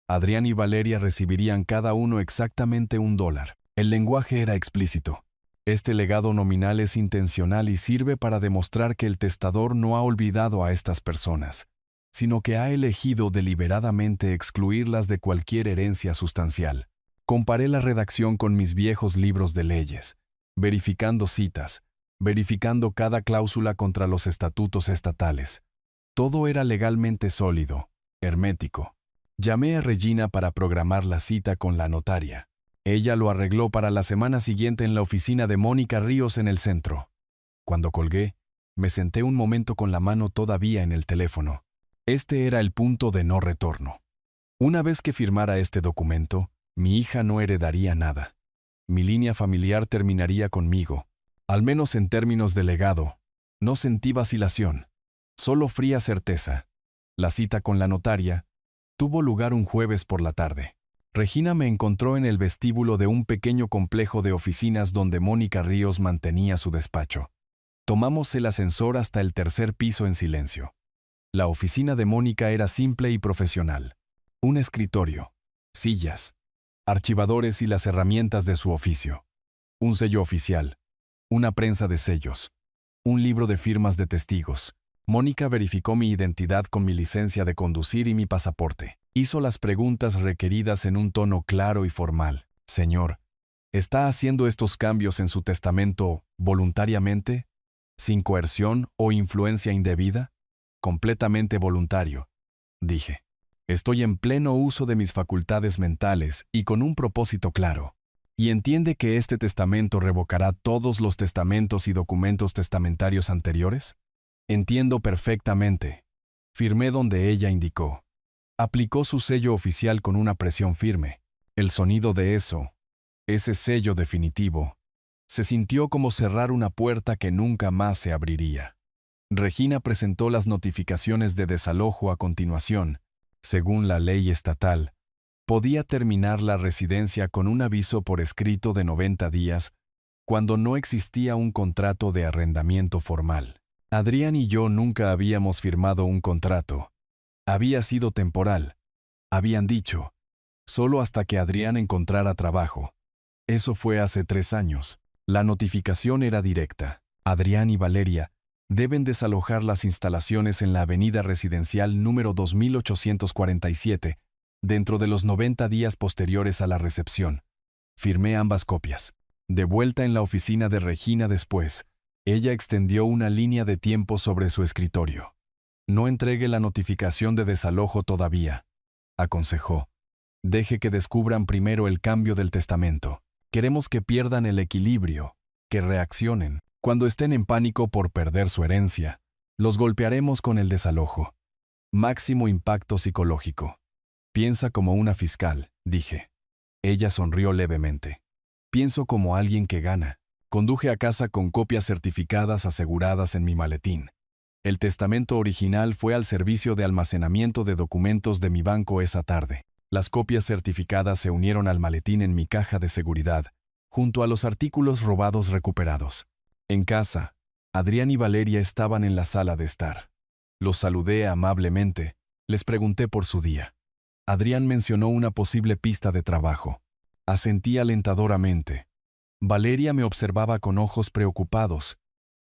Adrián y Valeria recibirían cada uno exactamente $1. El lenguaje era explícito. Este legado nominal es intencional y sirve para demostrar que el testador no ha olvidado a estas personas, sino que ha elegido deliberadamente excluirlas de cualquier herencia sustancial. Comparé la redacción con mis viejos libros de leyes, verificando citas, verificando cada cláusula contra los estatutos estatales. Todo era legalmente sólido, hermético. Llamé a Regina para programar la cita con la notaria. Ella lo arregló para la semana siguiente en la oficina de Mónica Ríos en el centro. Cuando colgué, me senté un momento con la mano todavía en el teléfono. Este era el punto de no retorno. Una vez que firmara este documento, mi hija no heredaría nada. Mi línea familiar terminaría conmigo, al menos en términos de legado. No sentí vacilación, solo fría certeza. La cita con la notaria tuvo lugar un jueves por la tarde. Regina me encontró en el vestíbulo de un pequeño complejo de oficinas donde Mónica Ríos mantenía su despacho. Tomamos el ascensor hasta el tercer piso en silencio. La oficina de Mónica era simple y profesional. Un escritorio, sillas, archivadores y las herramientas de su oficio. Un sello oficial, una prensa de sellos, un libro de firmas de testigos. Mónica verificó mi identidad con mi licencia de conducir y mi pasaporte. Hizo las preguntas requeridas en un tono claro y formal. Señor, ¿está haciendo estos cambios en su testamento voluntariamente? ¿Sin coerción o influencia indebida? Completamente voluntario, dije. Estoy en pleno uso de mis facultades mentales y con un propósito claro. ¿Y entiende que este testamento revocará todos los testamentos y documentos testamentarios anteriores? Entiendo perfectamente. Firmé donde ella indicó. Aplicó su sello oficial con una presión firme. El sonido de ese sello definitivo, se sintió como cerrar una puerta que nunca más se abriría. Regina presentó las notificaciones de desalojo a continuación. Según la ley estatal, podía terminar la residencia con un aviso por escrito de 90 días cuando no existía un contrato de arrendamiento formal. Adrián y yo nunca habíamos firmado un contrato. Había sido temporal. Habían dicho, solo hasta que Adrián encontrara trabajo. Eso fue hace 3 años. La notificación era directa. Adrián y Valeria deben desalojar las instalaciones en la avenida residencial número 2847, dentro de los 90 días posteriores a la recepción. Firmé ambas copias. De vuelta en la oficina de Regina después, ella extendió una línea de tiempo sobre su escritorio. No entregue la notificación de desalojo todavía, aconsejó. Deje que descubran primero el cambio del testamento. Queremos que pierdan el equilibrio, que reaccionen. Cuando estén en pánico por perder su herencia, los golpearemos con el desalojo. Máximo impacto psicológico. Piensa como una fiscal, dije. Ella sonrió levemente. Pienso como alguien que gana. Conduje a casa con copias certificadas aseguradas en mi maletín. El testamento original fue al servicio de almacenamiento de documentos de mi banco esa tarde. Las copias certificadas se unieron al maletín en mi caja de seguridad, junto a los artículos robados recuperados. En casa, Adrián y Valeria estaban en la sala de estar. Los saludé amablemente, les pregunté por su día. Adrián mencionó una posible pista de trabajo. Asentí alentadoramente. Valeria me observaba con ojos preocupados,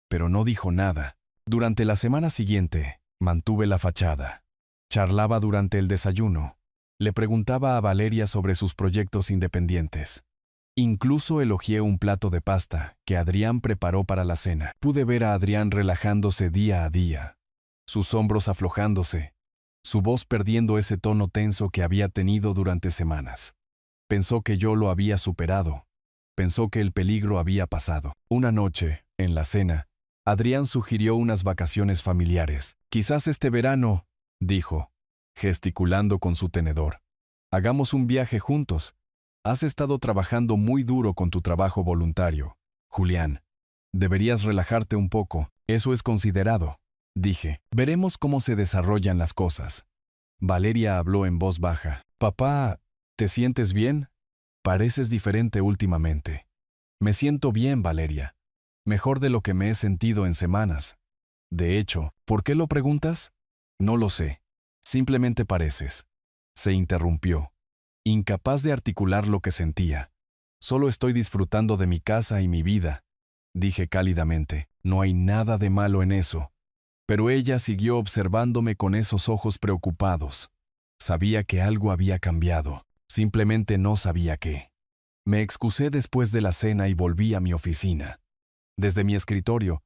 pero no dijo nada. Durante la semana siguiente, mantuve la fachada. Charlaba durante el desayuno. Le preguntaba a Valeria sobre sus proyectos independientes. Incluso elogié un plato de pasta que Adrián preparó para la cena. Pude ver a Adrián relajándose día a día, sus hombros aflojándose, su voz perdiendo ese tono tenso que había tenido durante semanas. Pensó que yo lo había superado. Pensó que el peligro había pasado. Una noche, en la cena, Adrián sugirió unas vacaciones familiares. Quizás este verano, dijo, gesticulando con su tenedor. Hagamos un viaje juntos. Has estado trabajando muy duro con tu trabajo voluntario, Julián. Deberías relajarte un poco. Eso es considerado, dije. Veremos cómo se desarrollan las cosas. Valeria habló en voz baja. Papá, ¿te sientes bien? Pareces diferente últimamente. Me siento bien, Valeria. Mejor de lo que me he sentido en semanas. De hecho, ¿por qué lo preguntas? No lo sé. Simplemente pareces. Se interrumpió, incapaz de articular lo que sentía. Solo estoy disfrutando de mi casa y mi vida, dije cálidamente. No hay nada de malo en eso. Pero ella siguió observándome con esos ojos preocupados. Sabía que algo había cambiado. Simplemente no sabía qué. Me excusé después de la cena y volví a mi oficina. Desde mi escritorio,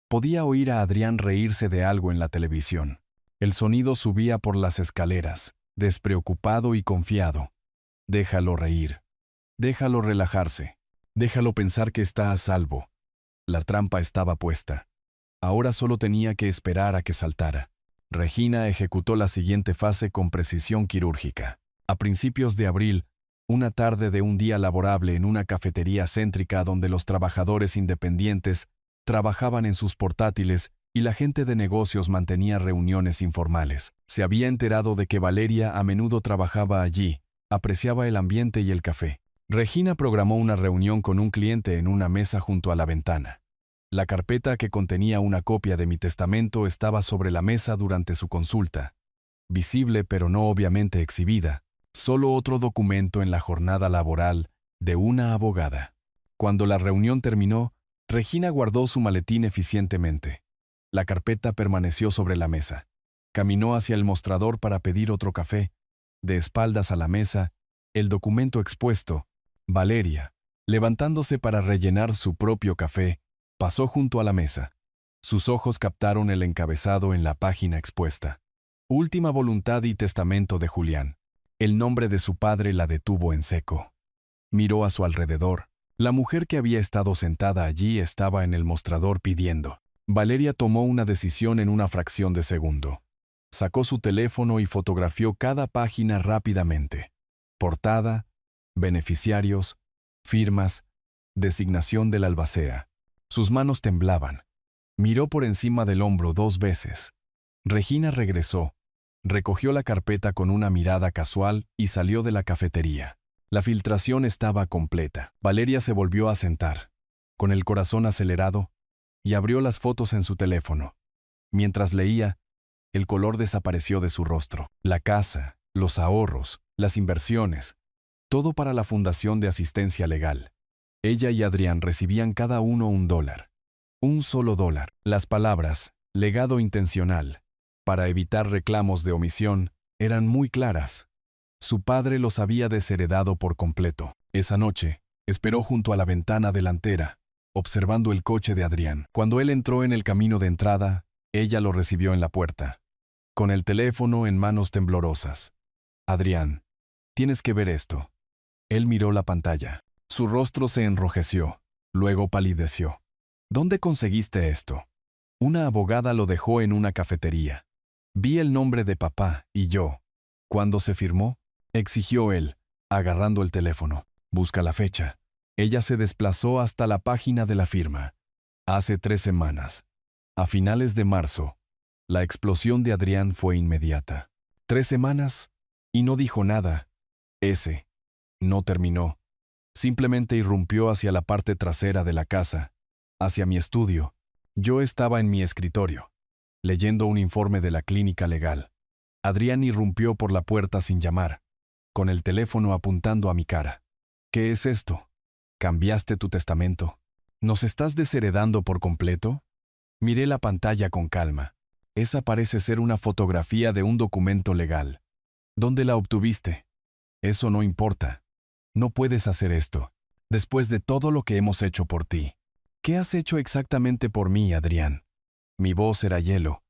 podía oír a Adrián reírse de algo en la televisión. El sonido subía por las escaleras, despreocupado y confiado. Déjalo reír. Déjalo relajarse. Déjalo pensar que está a salvo. La trampa estaba puesta. Ahora solo tenía que esperar a que saltara. Regina ejecutó la siguiente fase con precisión quirúrgica. A principios de abril, una tarde de un día laborable en una cafetería céntrica donde los trabajadores independientes trabajaban en sus portátiles y la gente de negocios mantenía reuniones informales. Se había enterado de que Valeria a menudo trabajaba allí, apreciaba el ambiente y el café. Regina programó una reunión con un cliente en una mesa junto a la ventana. La carpeta que contenía una copia de mi testamento estaba sobre la mesa durante su consulta. Visible pero no obviamente exhibida, solo otro documento en la jornada laboral de una abogada. Cuando la reunión terminó, Regina guardó su maletín eficientemente. La carpeta permaneció sobre la mesa. Caminó hacia el mostrador para pedir otro café. De espaldas a la mesa, el documento expuesto, Valeria, levantándose para rellenar su propio café, pasó junto a la mesa. Sus ojos captaron el encabezado en la página expuesta. Última voluntad y testamento de Julián. El nombre de su padre la detuvo en seco. Miró a su alrededor. La mujer que había estado sentada allí estaba en el mostrador pidiendo. Valeria tomó una decisión en una fracción de segundo. Sacó su teléfono y fotografió cada página rápidamente. Portada, beneficiarios, firmas, designación del albacea. Sus manos temblaban. Miró por encima del hombro 2 veces. Regina regresó, recogió la carpeta con una mirada casual y salió de la cafetería. La filtración estaba completa. Valeria se volvió a sentar, con el corazón acelerado, y abrió las fotos en su teléfono. Mientras leía, el color desapareció de su rostro. La casa, los ahorros, las inversiones, todo para la Fundación de Asistencia Legal. Ella y Adrián recibían cada uno $1. Un solo dólar. Las palabras, legado intencional, para evitar reclamos de omisión, eran muy claras. Su padre los había desheredado por completo. Esa noche, esperó junto a la ventana delantera, observando el coche de Adrián. Cuando él entró en el camino de entrada, ella lo recibió en la puerta, con el teléfono en manos temblorosas. Adrián, tienes que ver esto. Él miró la pantalla. Su rostro se enrojeció, luego palideció. ¿Dónde conseguiste esto? Una abogada lo dejó en una cafetería. Vi el nombre de papá y yo. ¿Cuándo se firmó? Exigió él, agarrando el teléfono. Busca la fecha. Ella se desplazó hasta la página de la firma. Hace 3 semanas. A finales de marzo. La explosión de Adrián fue inmediata. 3 semanas, y no dijo nada. No terminó. Simplemente irrumpió hacia la parte trasera de la casa, hacia mi estudio. Yo estaba en mi escritorio, leyendo un informe de la clínica legal. Adrián irrumpió por la puerta sin llamar, con el teléfono apuntando a mi cara. ¿Qué es esto? ¿Cambiaste tu testamento? ¿Nos estás desheredando por completo? Miré la pantalla con calma. Esa parece ser una fotografía de un documento legal. ¿Dónde la obtuviste? Eso no importa. No puedes hacer esto, después de todo lo que hemos hecho por ti. ¿Qué has hecho exactamente por mí, Adrián? Mi voz era hielo.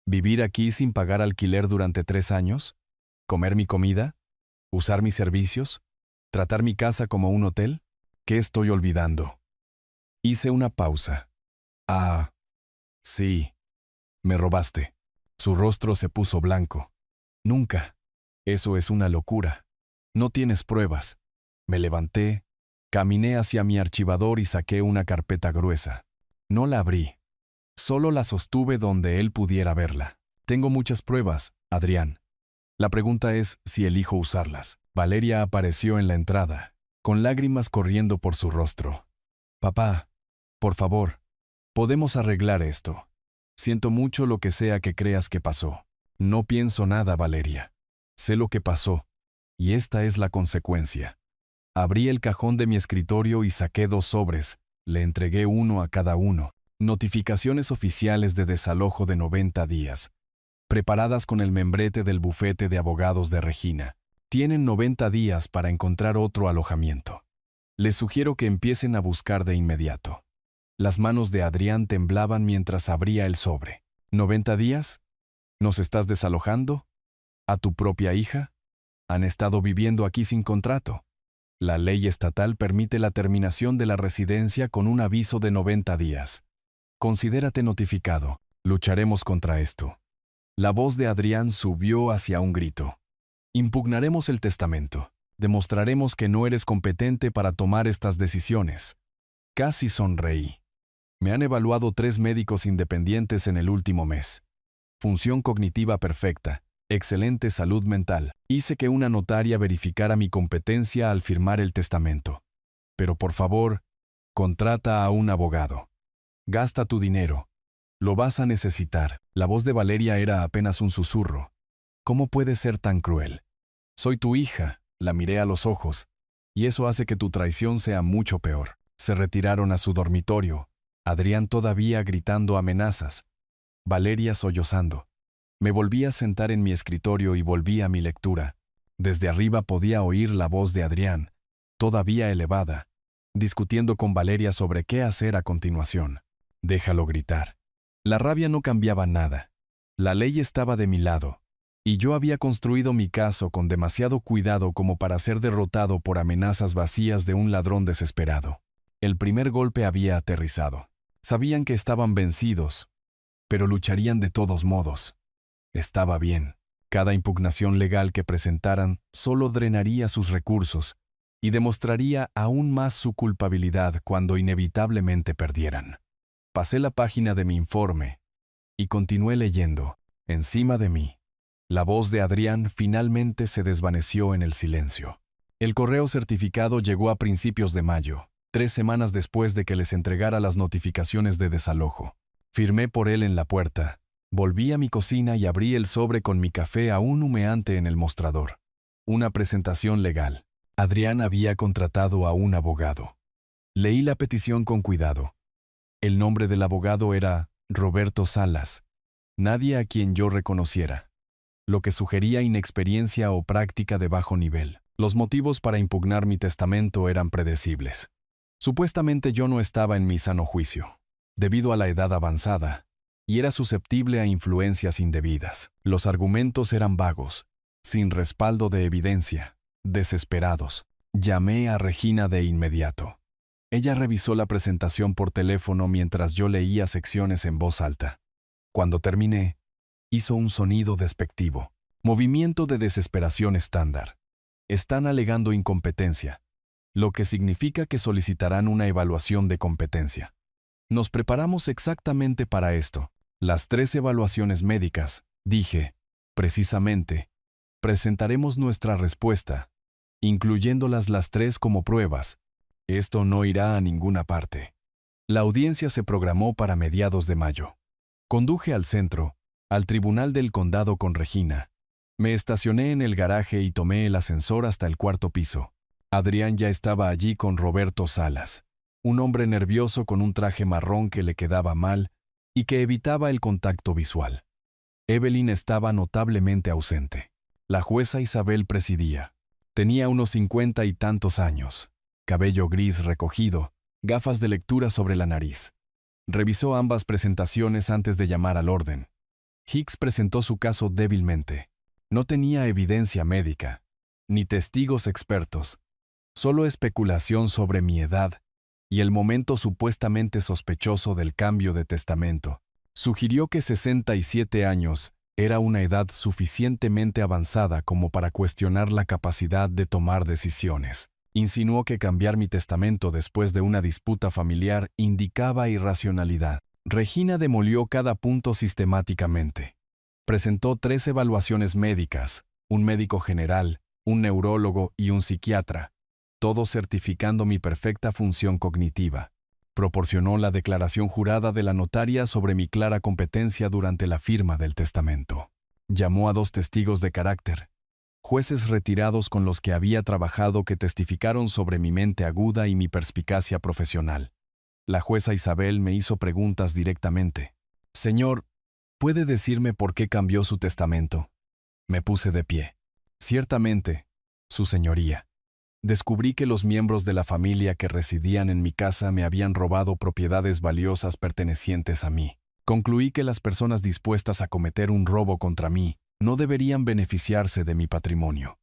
¿Vivir aquí sin pagar alquiler durante 3 años? ¿Comer mi comida? ¿Usar mis servicios? ¿Tratar mi casa como un hotel? ¿Qué estoy olvidando? Hice una pausa. Ah, sí. Me robaste. Su rostro se puso blanco. Nunca. Eso es una locura. No tienes pruebas. Me levanté, caminé hacia mi archivador y saqué una carpeta gruesa. No la abrí. Solo la sostuve donde él pudiera verla. Tengo muchas pruebas, Adrián. La pregunta es si elijo usarlas. Valeria apareció en la entrada, con lágrimas corriendo por su rostro. Papá, por favor, podemos arreglar esto. Siento mucho lo que sea que creas que pasó. No pienso nada, Valeria. Sé lo que pasó, y esta es la consecuencia. Abrí el cajón de mi escritorio y saqué 2 sobres. Le entregué uno a cada uno. Notificaciones oficiales de desalojo de 90 días, preparadas con el membrete del bufete de abogados de Regina. Tienen 90 días para encontrar otro alojamiento. Les sugiero que empiecen a buscar de inmediato. Las manos de Adrián temblaban mientras abría el sobre. ¿90 días? ¿Nos estás desalojando? ¿A tu propia hija? Han estado viviendo aquí sin contrato. La ley estatal permite la terminación de la residencia con un aviso de 90 días. Considérate notificado. Lucharemos contra esto. La voz de Adrián subió hacia un grito. Impugnaremos el testamento. Demostraremos que no eres competente para tomar estas decisiones. Casi sonreí. Me han evaluado 3 médicos independientes en el último mes. Función cognitiva perfecta, excelente salud mental. Hice que una notaria verificara mi competencia al firmar el testamento. Pero por favor, contrata a un abogado. Gasta tu dinero. Lo vas a necesitar. La voz de Valeria era apenas un susurro. ¿Cómo puedes ser tan cruel? Soy tu hija, la miré a los ojos, y eso hace que tu traición sea mucho peor. Se retiraron a su dormitorio, Adrián todavía gritando amenazas, Valeria sollozando. Me volví a sentar en mi escritorio y volví a mi lectura. Desde arriba podía oír la voz de Adrián, todavía elevada, discutiendo con Valeria sobre qué hacer a continuación. Déjalo gritar. La rabia no cambiaba nada. La ley estaba de mi lado, y yo había construido mi caso con demasiado cuidado como para ser derrotado por amenazas vacías de un ladrón desesperado. El primer golpe había aterrizado. Sabían que estaban vencidos, pero lucharían de todos modos. Estaba bien. Cada impugnación legal que presentaran solo drenaría sus recursos y demostraría aún más su culpabilidad cuando inevitablemente perdieran. Pasé la página de mi informe y continué leyendo. Encima de mí, la voz de Adrián finalmente se desvaneció en el silencio. El correo certificado llegó a principios de mayo, 3 semanas después de que les entregara las notificaciones de desalojo. Firmé por él en la puerta. Volví a mi cocina y abrí el sobre con mi café aún humeante en el mostrador. Una presentación legal. Adrián había contratado a un abogado. Leí la petición con cuidado. El nombre del abogado era Roberto Salas. Nadie a quien yo reconociera, lo que sugería inexperiencia o práctica de bajo nivel. Los motivos para impugnar mi testamento eran predecibles. Supuestamente yo no estaba en mi sano juicio, debido a la edad avanzada, y era susceptible a influencias indebidas. Los argumentos eran vagos, sin respaldo de evidencia, desesperados. Llamé a Regina de inmediato. Ella revisó la presentación por teléfono mientras yo leía secciones en voz alta. Cuando terminé, hizo un sonido despectivo. Movimiento de desesperación estándar. Están alegando incompetencia, lo que significa que solicitarán una evaluación de competencia. Nos preparamos exactamente para esto. Las 3 evaluaciones médicas, dije, precisamente, presentaremos nuestra respuesta, incluyéndolas las 3 como pruebas. Esto no irá a ninguna parte. La audiencia se programó para mediados de mayo. Conduje al centro, al tribunal del condado con Regina. Me estacioné en el garaje y tomé el ascensor hasta el 4º piso. Adrián ya estaba allí con Roberto Salas, un hombre nervioso con un traje marrón que le quedaba mal y que evitaba el contacto visual. Evelyn estaba notablemente ausente. La jueza Isabel presidía. Tenía unos 50 y tantos años, cabello gris recogido, gafas de lectura sobre la nariz. Revisó ambas presentaciones antes de llamar al orden. Hicks presentó su caso débilmente. No tenía evidencia médica, ni testigos expertos, solo especulación sobre mi edad y el momento supuestamente sospechoso del cambio de testamento. Sugirió que 67 años era una edad suficientemente avanzada como para cuestionar la capacidad de tomar decisiones. Insinuó que cambiar mi testamento después de una disputa familiar indicaba irracionalidad. Regina demolió cada punto sistemáticamente. Presentó 3 evaluaciones médicas, un médico general, un neurólogo y un psiquiatra, todos certificando mi perfecta función cognitiva. Proporcionó la declaración jurada de la notaria sobre mi clara competencia durante la firma del testamento. Llamó a 2 testigos de carácter, jueces retirados con los que había trabajado que testificaron sobre mi mente aguda y mi perspicacia profesional. La jueza Isabel me hizo preguntas directamente. Señor, ¿puede decirme por qué cambió su testamento? Me puse de pie. Ciertamente, su señoría. Descubrí que los miembros de la familia que residían en mi casa me habían robado propiedades valiosas pertenecientes a mí. Concluí que las personas dispuestas a cometer un robo contra mí no deberían beneficiarse de mi patrimonio.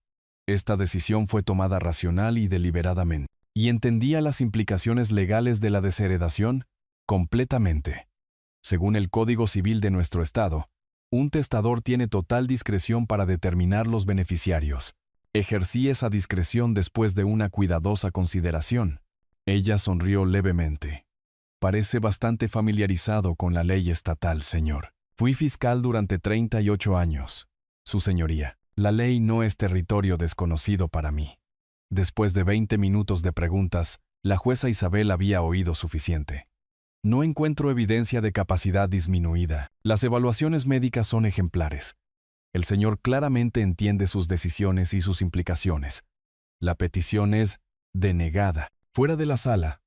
Esta decisión fue tomada racional y deliberadamente, y entendía las implicaciones legales de la desheredación completamente. Según el Código Civil de nuestro estado, un testador tiene total discreción para determinar los beneficiarios. Ejercí esa discreción después de una cuidadosa consideración. Ella sonrió levemente. Parece bastante familiarizado con la ley estatal, señor. Fui fiscal durante 38 años. Su señoría, la ley no es territorio desconocido para mí. Después de 20 minutos de preguntas, la jueza Isabel había oído suficiente. No encuentro evidencia de capacidad disminuida. Las evaluaciones médicas son ejemplares. El señor claramente entiende sus decisiones y sus implicaciones. La petición es denegada. Fuera de la sala,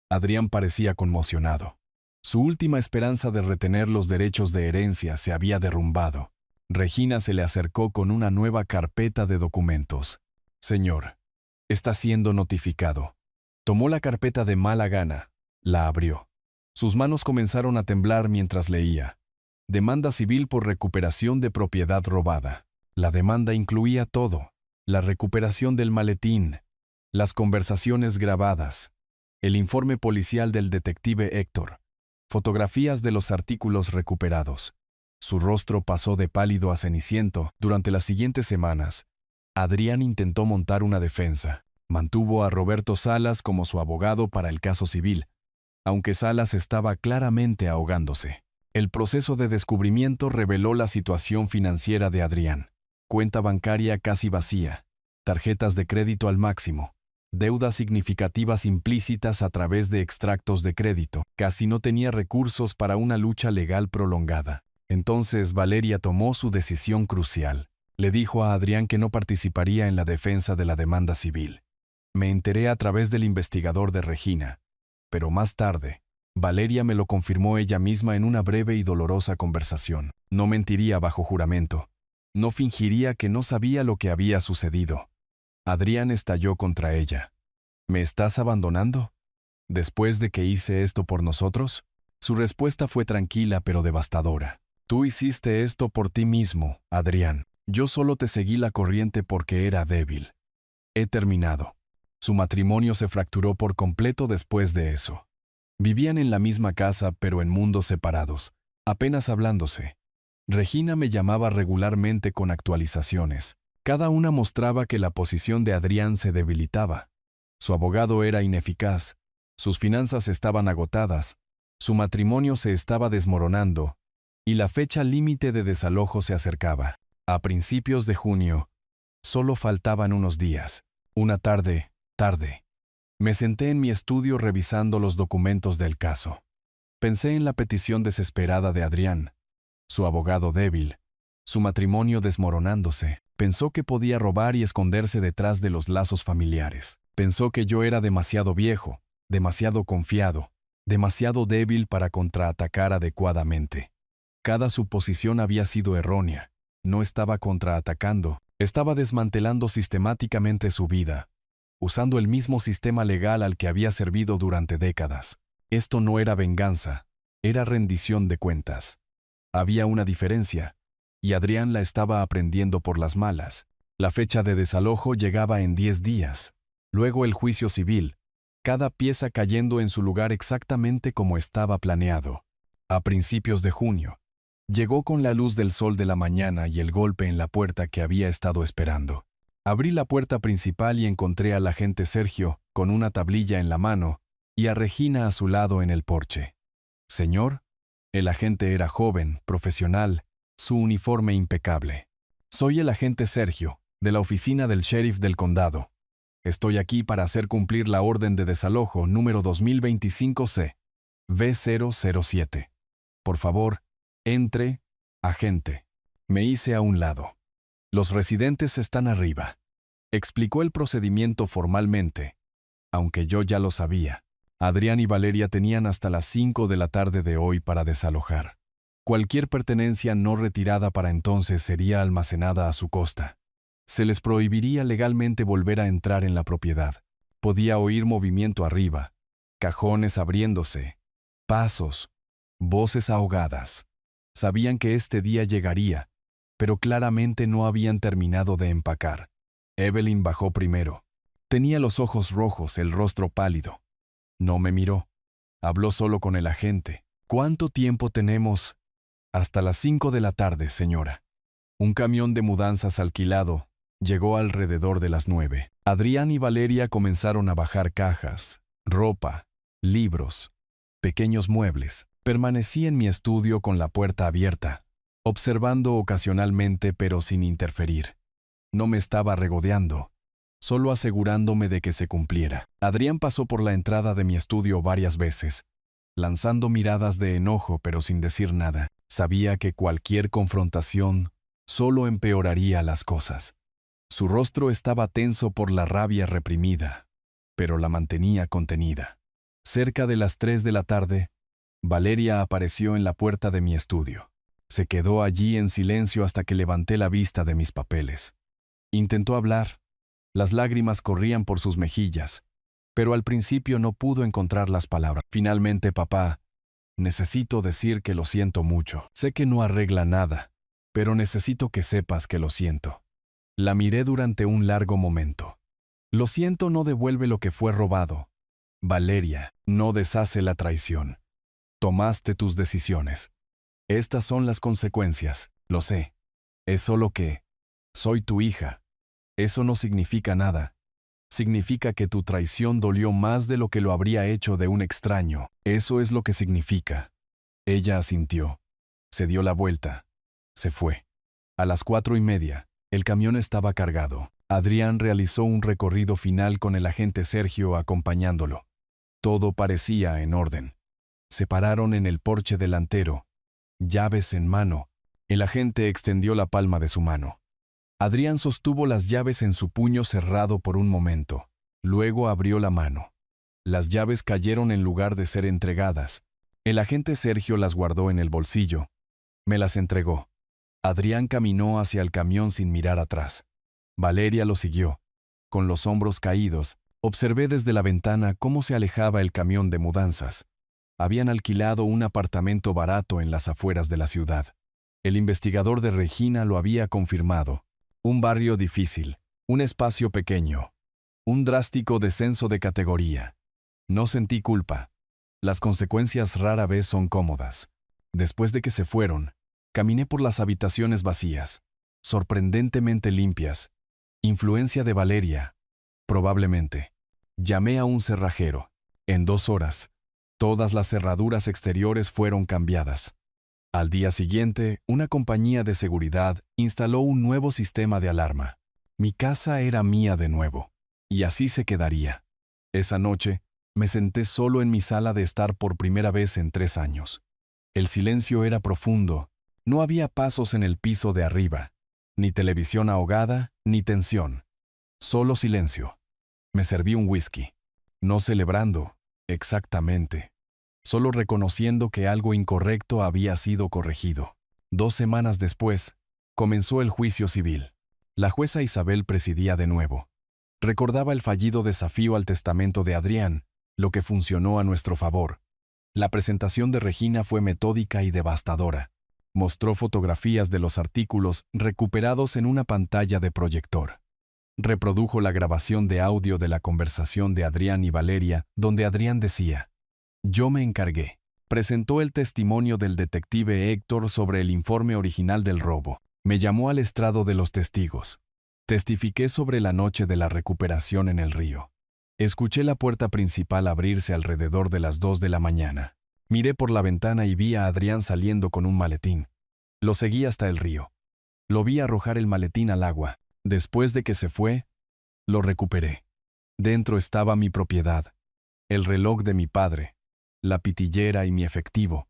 Adrián parecía conmocionado. Su última esperanza de retener los derechos de herencia se había derrumbado. Regina se le acercó con una nueva carpeta de documentos. Señor, está siendo notificado. Tomó la carpeta de mala gana. La abrió. Sus manos comenzaron a temblar mientras leía. Demanda civil por recuperación de propiedad robada. La demanda incluía todo: la recuperación del maletín, las conversaciones grabadas, el informe policial del detective Héctor, fotografías de los artículos recuperados. Su rostro pasó de pálido a ceniciento. Durante las siguientes semanas, Adrián intentó montar una defensa. Mantuvo a Roberto Salas como su abogado para el caso civil, aunque Salas estaba claramente ahogándose. El proceso de descubrimiento reveló la situación financiera de Adrián. Cuenta bancaria casi vacía, tarjetas de crédito al máximo, deudas significativas implícitas a través de extractos de crédito. Casi no tenía recursos para una lucha legal prolongada. Entonces Valeria tomó su decisión crucial. Le dijo a Adrián que no participaría en la defensa de la demanda civil. Me enteré a través del investigador de Regina, pero más tarde, Valeria me lo confirmó ella misma en una breve y dolorosa conversación. No mentiría bajo juramento. No fingiría que no sabía lo que había sucedido. Adrián estalló contra ella. ¿Me estás abandonando? ¿Después de que hice esto por nosotros? Su respuesta fue tranquila pero devastadora. Tú hiciste esto por ti mismo, Adrián. Yo solo te seguí la corriente porque era débil. He terminado. Su matrimonio se fracturó por completo después de eso. Vivían en la misma casa pero en mundos separados, apenas hablándose. Regina me llamaba regularmente con actualizaciones. Cada una mostraba que la posición de Adrián se debilitaba. Su abogado era ineficaz, sus finanzas estaban agotadas, su matrimonio se estaba desmoronando, y la fecha límite de desalojo se acercaba. A principios de junio, solo faltaban unos días. Una tarde, me senté en mi estudio revisando los documentos del caso. Pensé en la petición desesperada de Adrián, su abogado débil, su matrimonio desmoronándose. Pensó que podía robar y esconderse detrás de los lazos familiares. Pensó que yo era demasiado viejo, demasiado confiado, demasiado débil para contraatacar adecuadamente. Cada suposición había sido errónea. No estaba contraatacando, estaba desmantelando sistemáticamente su vida, usando el mismo sistema legal al que había servido durante décadas. Esto no era venganza, era rendición de cuentas. Había una diferencia, y Adrián la estaba aprendiendo por las malas. La fecha de desalojo llegaba en 10 días. Luego el juicio civil, cada pieza cayendo en su lugar exactamente como estaba planeado. A principios de junio, llegó con la luz del sol de la mañana y el golpe en la puerta que había estado esperando. Abrí la puerta principal y encontré al agente Sergio, con una tablilla en la mano, y a Regina a su lado en el porche. «Señor». El agente era joven, profesional, su uniforme impecable. «Soy el agente Sergio, de la oficina del sheriff del condado. Estoy aquí para hacer cumplir la orden de desalojo número 2025C, V007. Por favor, entre, agente». Me hice a un lado. «Los residentes están arriba», explicó el procedimiento formalmente, aunque yo ya lo sabía. Adrián y Valeria tenían hasta las 5 de la tarde de hoy para desalojar. Cualquier pertenencia no retirada para entonces sería almacenada a su costa. Se les prohibiría legalmente volver a entrar en la propiedad. Podía oír movimiento arriba, cajones abriéndose, pasos, voces ahogadas. Sabían que este día llegaría, pero claramente no habían terminado de empacar. Evelyn bajó primero. Tenía los ojos rojos, el rostro pálido. No me miró. Habló solo con el agente. ¿Cuánto tiempo tenemos? Hasta las 5 de la tarde, señora. Un camión de mudanzas alquilado llegó alrededor de las 9. Adrián y Valeria comenzaron a bajar cajas, ropa, libros, pequeños muebles. Permanecí en mi estudio con la puerta abierta, observando ocasionalmente pero sin interferir. No me estaba regodeando, solo asegurándome de que se cumpliera. Adrián pasó por la entrada de mi estudio varias veces, lanzando miradas de enojo pero sin decir nada. Sabía que cualquier confrontación solo empeoraría las cosas. Su rostro estaba tenso por la rabia reprimida, pero la mantenía contenida. Cerca de las 3 de la tarde, Valeria apareció en la puerta de mi estudio. Se quedó allí en silencio hasta que levanté la vista de mis papeles. Intentó hablar. Las lágrimas corrían por sus mejillas, pero al principio no pudo encontrar las palabras. Finalmente, papá, necesito decir que lo siento mucho. Sé que no arregla nada, pero necesito que sepas que lo siento. La miré durante un largo momento. Lo siento no devuelve lo que fue robado. Valeria, no deshace la traición. Tomaste tus decisiones. Estas son las consecuencias, lo sé. Es solo que soy tu hija. Eso no significa nada. Significa que tu traición dolió más de lo que lo habría hecho de un extraño. Eso es lo que significa. Ella asintió. Se dio la vuelta. Se fue. A las 4:30, el camión estaba cargado. Adrián realizó un recorrido final con el agente Sergio acompañándolo. Todo parecía en orden. Se pararon en el porche delantero, llaves en mano. El agente extendió la palma de su mano. Adrián sostuvo las llaves en su puño cerrado por un momento. Luego abrió la mano. Las llaves cayeron en lugar de ser entregadas. El agente Sergio las guardó en el bolsillo. Me las entregó. Adrián caminó hacia el camión sin mirar atrás. Valeria lo siguió. Con los hombros caídos, observé desde la ventana cómo se alejaba el camión de mudanzas. Habían alquilado un apartamento barato en las afueras de la ciudad. El investigador de Regina lo había confirmado. Un barrio difícil, un espacio pequeño, un drástico descenso de categoría. No sentí culpa. Las consecuencias rara vez son cómodas. Después de que se fueron, caminé por las habitaciones vacías, sorprendentemente limpias. Influencia de Valeria, probablemente. Llamé a un cerrajero. En 2 horas, todas las cerraduras exteriores fueron cambiadas. Al día siguiente, una compañía de seguridad instaló un nuevo sistema de alarma. Mi casa era mía de nuevo, y así se quedaría. Esa noche, me senté solo en mi sala de estar por primera vez en 3 años. El silencio era profundo, no había pasos en el piso de arriba, ni televisión ahogada, ni tensión. Solo silencio. Me serví un whisky. No celebrando, exactamente. Solo reconociendo que algo incorrecto había sido corregido. 2 semanas después, comenzó el juicio civil. La jueza Isabel presidía de nuevo. Recordaba el fallido desafío al testamento de Adrián, lo que funcionó a nuestro favor. La presentación de Regina fue metódica y devastadora. Mostró fotografías de los artículos recuperados en una pantalla de proyector. Reprodujo la grabación de audio de la conversación de Adrián y Valeria, donde Adrián decía: «Yo me encargué». Presentó el testimonio del detective Héctor sobre el informe original del robo. Me llamó al estrado de los testigos. Testifiqué sobre la noche de la recuperación en el río. Escuché la puerta principal abrirse alrededor de las 2 de la mañana. Miré por la ventana y vi a Adrián saliendo con un maletín. Lo seguí hasta el río. Lo vi arrojar el maletín al agua. Después de que se fue, lo recuperé. Dentro estaba mi propiedad, el reloj de mi padre, la pitillera y mi efectivo,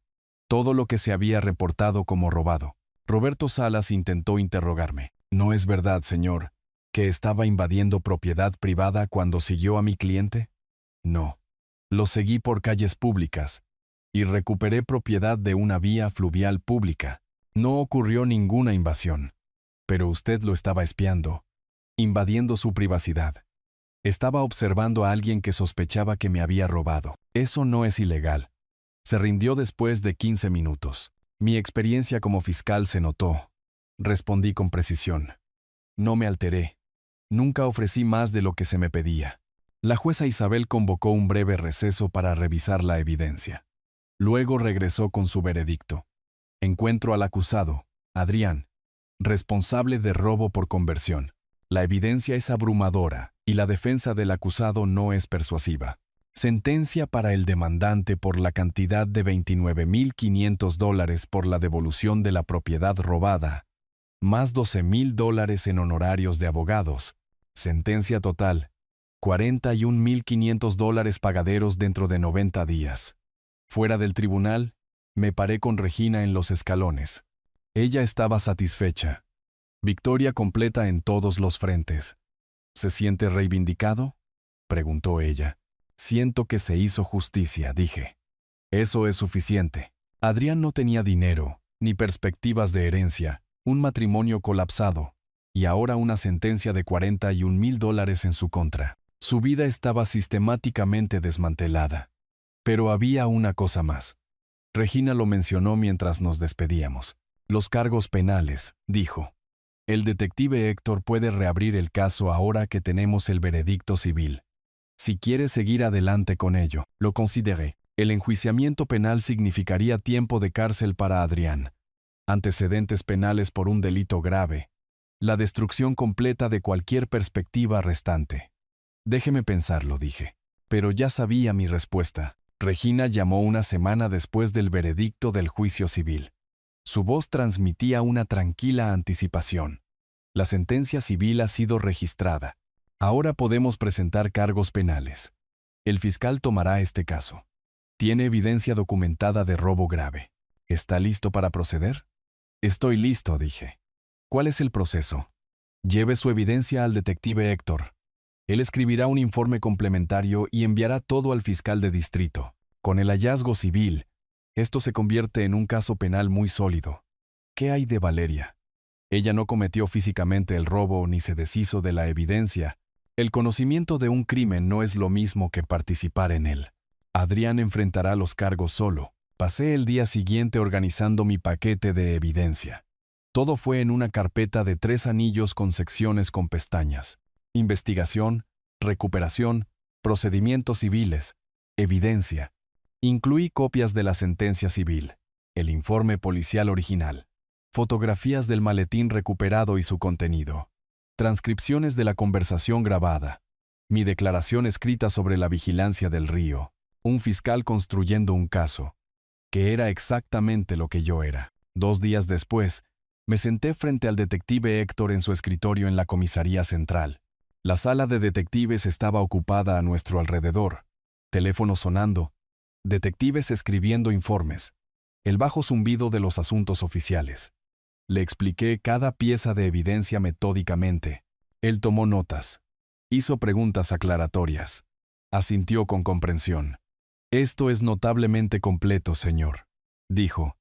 todo lo que se había reportado como robado. Roberto Salas intentó interrogarme. «¿No es verdad, señor, que estaba invadiendo propiedad privada cuando siguió a mi cliente?» «No. Lo seguí por calles públicas y recuperé propiedad de una vía fluvial pública. No ocurrió ninguna invasión. Pero usted lo estaba espiando. invadiendo su privacidad. Estaba observando a alguien que sospechaba que me había robado. Eso no es ilegal. Se rindió después de 15 minutos. Mi experiencia como fiscal se notó. Respondí con precisión. No me alteré. Nunca ofrecí más de lo que se me pedía. La jueza Isabel convocó un breve receso para revisar la evidencia. Luego regresó con su veredicto. Encuentro al acusado, Adrián, responsable de robo por conversión. La evidencia es abrumadora y la defensa del acusado no es persuasiva. Sentencia para el demandante por la cantidad de $29.500 por la devolución de la propiedad robada, más $12.000 en honorarios de abogados. Sentencia total, $41.500 pagaderos dentro de 90 días. Fuera del tribunal, me paré con Regina en los escalones. Ella estaba satisfecha. Victoria completa en todos los frentes. ¿Se siente reivindicado?, preguntó ella. Siento que se hizo justicia, dije. Eso es suficiente. Adrián no tenía dinero, ni perspectivas de herencia, un matrimonio colapsado, y ahora una sentencia de $41.000 en su contra. Su vida estaba sistemáticamente desmantelada. Pero había una cosa más. Regina lo mencionó mientras nos despedíamos. Los cargos penales, dijo. El detective Héctor puede reabrir el caso ahora que tenemos el veredicto civil. Si quiere seguir adelante con ello, lo consideré. El enjuiciamiento penal significaría tiempo de cárcel para Adrián, antecedentes penales por un delito grave, la destrucción completa de cualquier perspectiva restante. Déjeme pensarlo, dije. Pero ya sabía mi respuesta. Regina llamó una semana después del veredicto del juicio civil. Su voz transmitía una tranquila anticipación. La sentencia civil ha sido registrada. Ahora podemos presentar cargos penales. El fiscal tomará este caso. Tiene evidencia documentada de robo grave. ¿Está listo para proceder? Estoy listo, dije. ¿Cuál es el proceso? Lleve su evidencia al detective Héctor. Él escribirá un informe complementario y enviará todo al fiscal de distrito. Con el hallazgo civil, esto se convierte en un caso penal muy sólido. ¿Qué hay de Valeria? Ella no cometió físicamente el robo ni se deshizo de la evidencia. El conocimiento de un crimen no es lo mismo que participar en él. Adrián enfrentará los cargos solo. Pasé el día siguiente organizando mi paquete de evidencia. Todo fue en una carpeta de 3 anillos con secciones con pestañas. Investigación, recuperación, procedimientos civiles, evidencia. Incluí copias de la sentencia civil, el informe policial original, fotografías del maletín recuperado y su contenido, transcripciones de la conversación grabada, mi declaración escrita sobre la vigilancia del río, un fiscal construyendo un caso, que era exactamente lo que yo era. 2 días después, me senté frente al detective Héctor en su escritorio en la comisaría central. La sala de detectives estaba ocupada a nuestro alrededor, teléfono sonando, detectives escribiendo informes, el bajo zumbido de los asuntos oficiales. Le expliqué cada pieza de evidencia metódicamente. Él tomó notas. Hizo preguntas aclaratorias. Asintió con comprensión. Esto es notablemente completo, señor, dijo.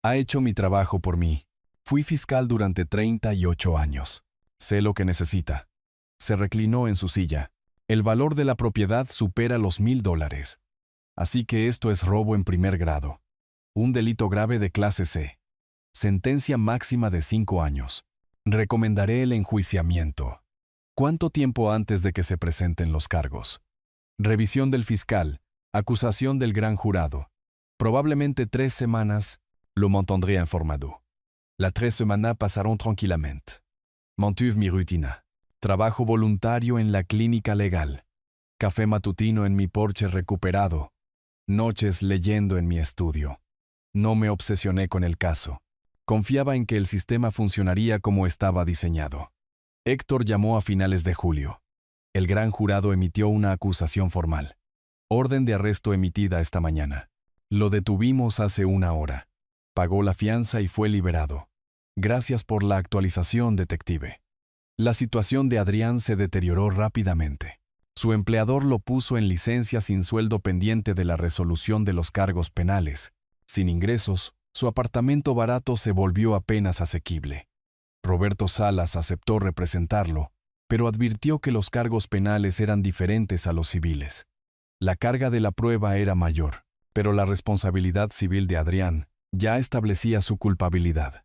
Ha hecho mi trabajo por mí. Fui fiscal durante 38 años. Sé lo que necesita. Se reclinó en su silla. El valor de la propiedad supera los $1.000. Así que esto es robo en primer grado. Un delito grave de clase C. Sentencia máxima de 5 años. Recomendaré el enjuiciamiento. ¿Cuánto tiempo antes de que se presenten los cargos? Revisión del fiscal. Acusación del gran jurado. Probablemente 3 semanas. Lo m'entendré informado. Las 3 semanas pasarán tranquilamente. Mantuve mi rutina. Trabajo voluntario en la clínica legal. Café matutino en mi porche recuperado. Noches leyendo en mi estudio. No me obsesioné con el caso. Confiaba en que el sistema funcionaría como estaba diseñado. Héctor llamó a finales de julio. El gran jurado emitió una acusación formal. Orden de arresto emitida esta mañana. Lo detuvimos hace 1 hora. Pagó la fianza y fue liberado. Gracias por la actualización, detective. La situación de Adrián se deterioró rápidamente. Su empleador lo puso en licencia sin sueldo pendiente de la resolución de los cargos penales. Sin ingresos, su apartamento barato se volvió apenas asequible. Roberto Salas aceptó representarlo, pero advirtió que los cargos penales eran diferentes a los civiles. La carga de la prueba era mayor, pero la responsabilidad civil de Adrián ya establecía su culpabilidad.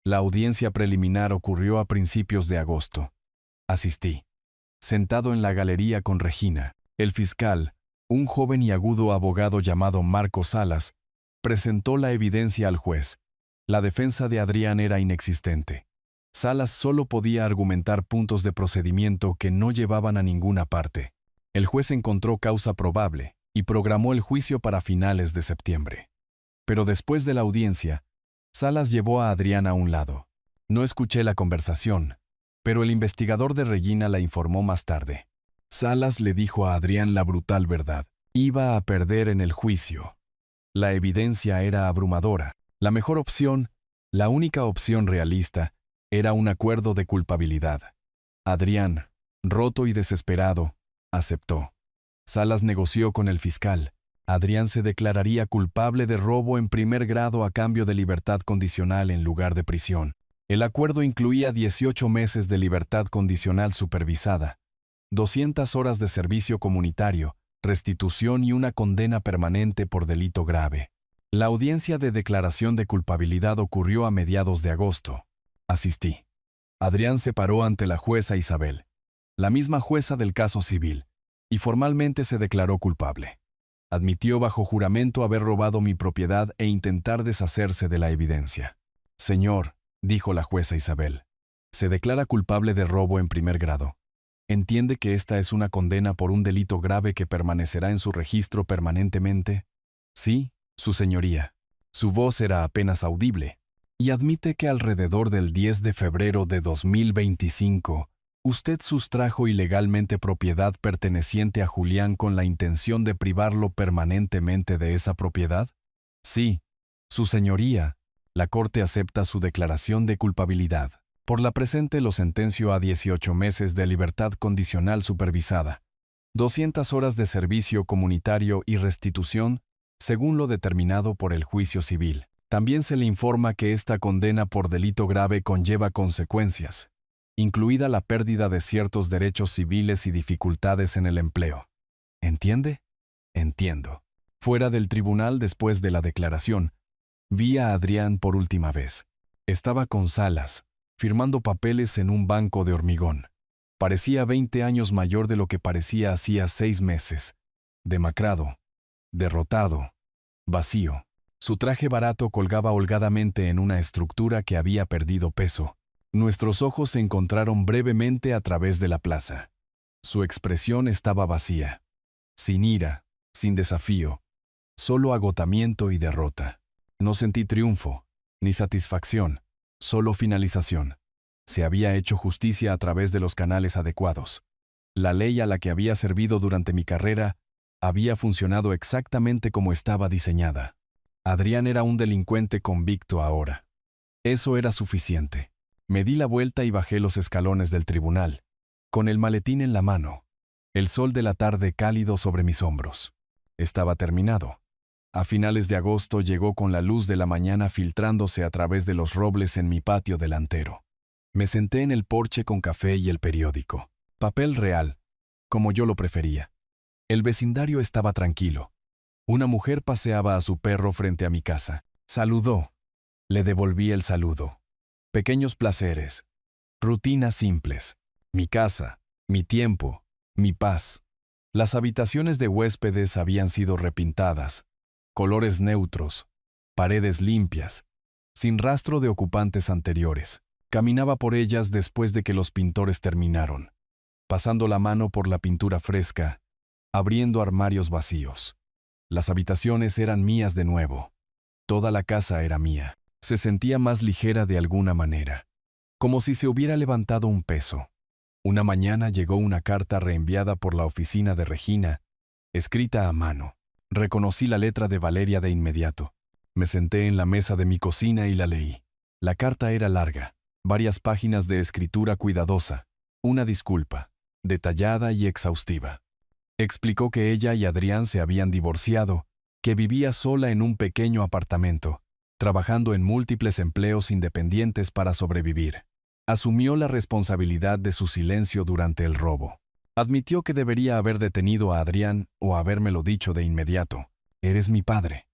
La audiencia preliminar ocurrió a principios de agosto. Asistí. Sentado en la galería con Regina, el fiscal, un joven y agudo abogado llamado Marco Salas, presentó la evidencia al juez. La defensa de Adrián era inexistente. Salas solo podía argumentar puntos de procedimiento que no llevaban a ninguna parte. El juez encontró causa probable y programó el juicio para finales de septiembre. Pero después de la audiencia, Salas llevó a Adrián a un lado. No escuché la conversación, pero el investigador de Regina la informó más tarde. Salas le dijo a Adrián la brutal verdad. Iba a perder en el juicio. La evidencia era abrumadora. La mejor opción, la única opción realista, era un acuerdo de culpabilidad. Adrián, roto y desesperado, aceptó. Salas negoció con el fiscal. Adrián se declararía culpable de robo en primer grado a cambio de libertad condicional en lugar de prisión. El acuerdo incluía 18 meses de libertad condicional supervisada, 200 horas de servicio comunitario, restitución y una condena permanente por delito grave. La audiencia de declaración de culpabilidad ocurrió a mediados de agosto. Asistí. Adrián se paró ante la jueza Isabel, la misma jueza del caso civil, y formalmente se declaró culpable. Admitió bajo juramento haber robado mi propiedad e intentar deshacerse de la evidencia. Señor, dijo la jueza Isabel, se declara culpable de robo en primer grado. ¿Entiende que esta es una condena por un delito grave que permanecerá en su registro permanentemente? Sí, su señoría. Su voz era apenas audible. Y admite que alrededor del 10 de febrero de 2025, usted sustrajo ilegalmente propiedad perteneciente a Julián con la intención de privarlo permanentemente de esa propiedad? Sí, su señoría. La Corte acepta su declaración de culpabilidad. Por la presente lo sentencio a 18 meses de libertad condicional supervisada, 200 horas de servicio comunitario y restitución, según lo determinado por el juicio civil. También se le informa que esta condena por delito grave conlleva consecuencias, incluida la pérdida de ciertos derechos civiles y dificultades en el empleo. ¿Entiende? Entiendo. Fuera del tribunal después de la declaración, vi a Adrián por última vez. Estaba con Salas, firmando papeles en un banco de hormigón. Parecía 20 años mayor de lo que parecía hacía 6 meses. Demacrado, derrotado, vacío. Su traje barato colgaba holgadamente en una estructura que había perdido peso. Nuestros ojos se encontraron brevemente a través de la plaza. Su expresión estaba vacía, sin ira, sin desafío, solo agotamiento y derrota. No sentí triunfo, ni satisfacción, solo finalización. Se había hecho justicia a través de los canales adecuados. La ley a la que había servido durante mi carrera había funcionado exactamente como estaba diseñada. Adrián era un delincuente convicto ahora. Eso era suficiente. Me di la vuelta y bajé los escalones del tribunal, con el maletín en la mano, el sol de la tarde cálido sobre mis hombros. Estaba terminado. A finales de agosto llegó con la luz de la mañana filtrándose a través de los robles en mi patio delantero. Me senté en el porche con café y el periódico. Papel real, como yo lo prefería. El vecindario estaba tranquilo. Una mujer paseaba a su perro frente a mi casa. Saludó. Le devolví el saludo. Pequeños placeres. Rutinas simples. Mi casa, mi tiempo, mi paz. Las habitaciones de huéspedes habían sido repintadas. Colores neutros. Paredes limpias. Sin rastro de ocupantes anteriores. Caminaba por ellas después de que los pintores terminaron, pasando la mano por la pintura fresca, abriendo armarios vacíos. Las habitaciones eran mías de nuevo. Toda la casa era mía. Se sentía más ligera de alguna manera, como si se hubiera levantado un peso. Una mañana llegó una carta reenviada por la oficina de Regina, escrita a mano. Reconocí la letra de Valeria de inmediato. Me senté en la mesa de mi cocina y la leí. La carta era larga, varias páginas de escritura cuidadosa, una disculpa, detallada y exhaustiva. Explicó que ella y Adrián se habían divorciado, que vivía sola en un pequeño apartamento, trabajando en múltiples empleos independientes para sobrevivir. Asumió la responsabilidad de su silencio durante el robo. Admitió que debería haber detenido a Adrián o habérmelo dicho de inmediato. «Eres mi padre»,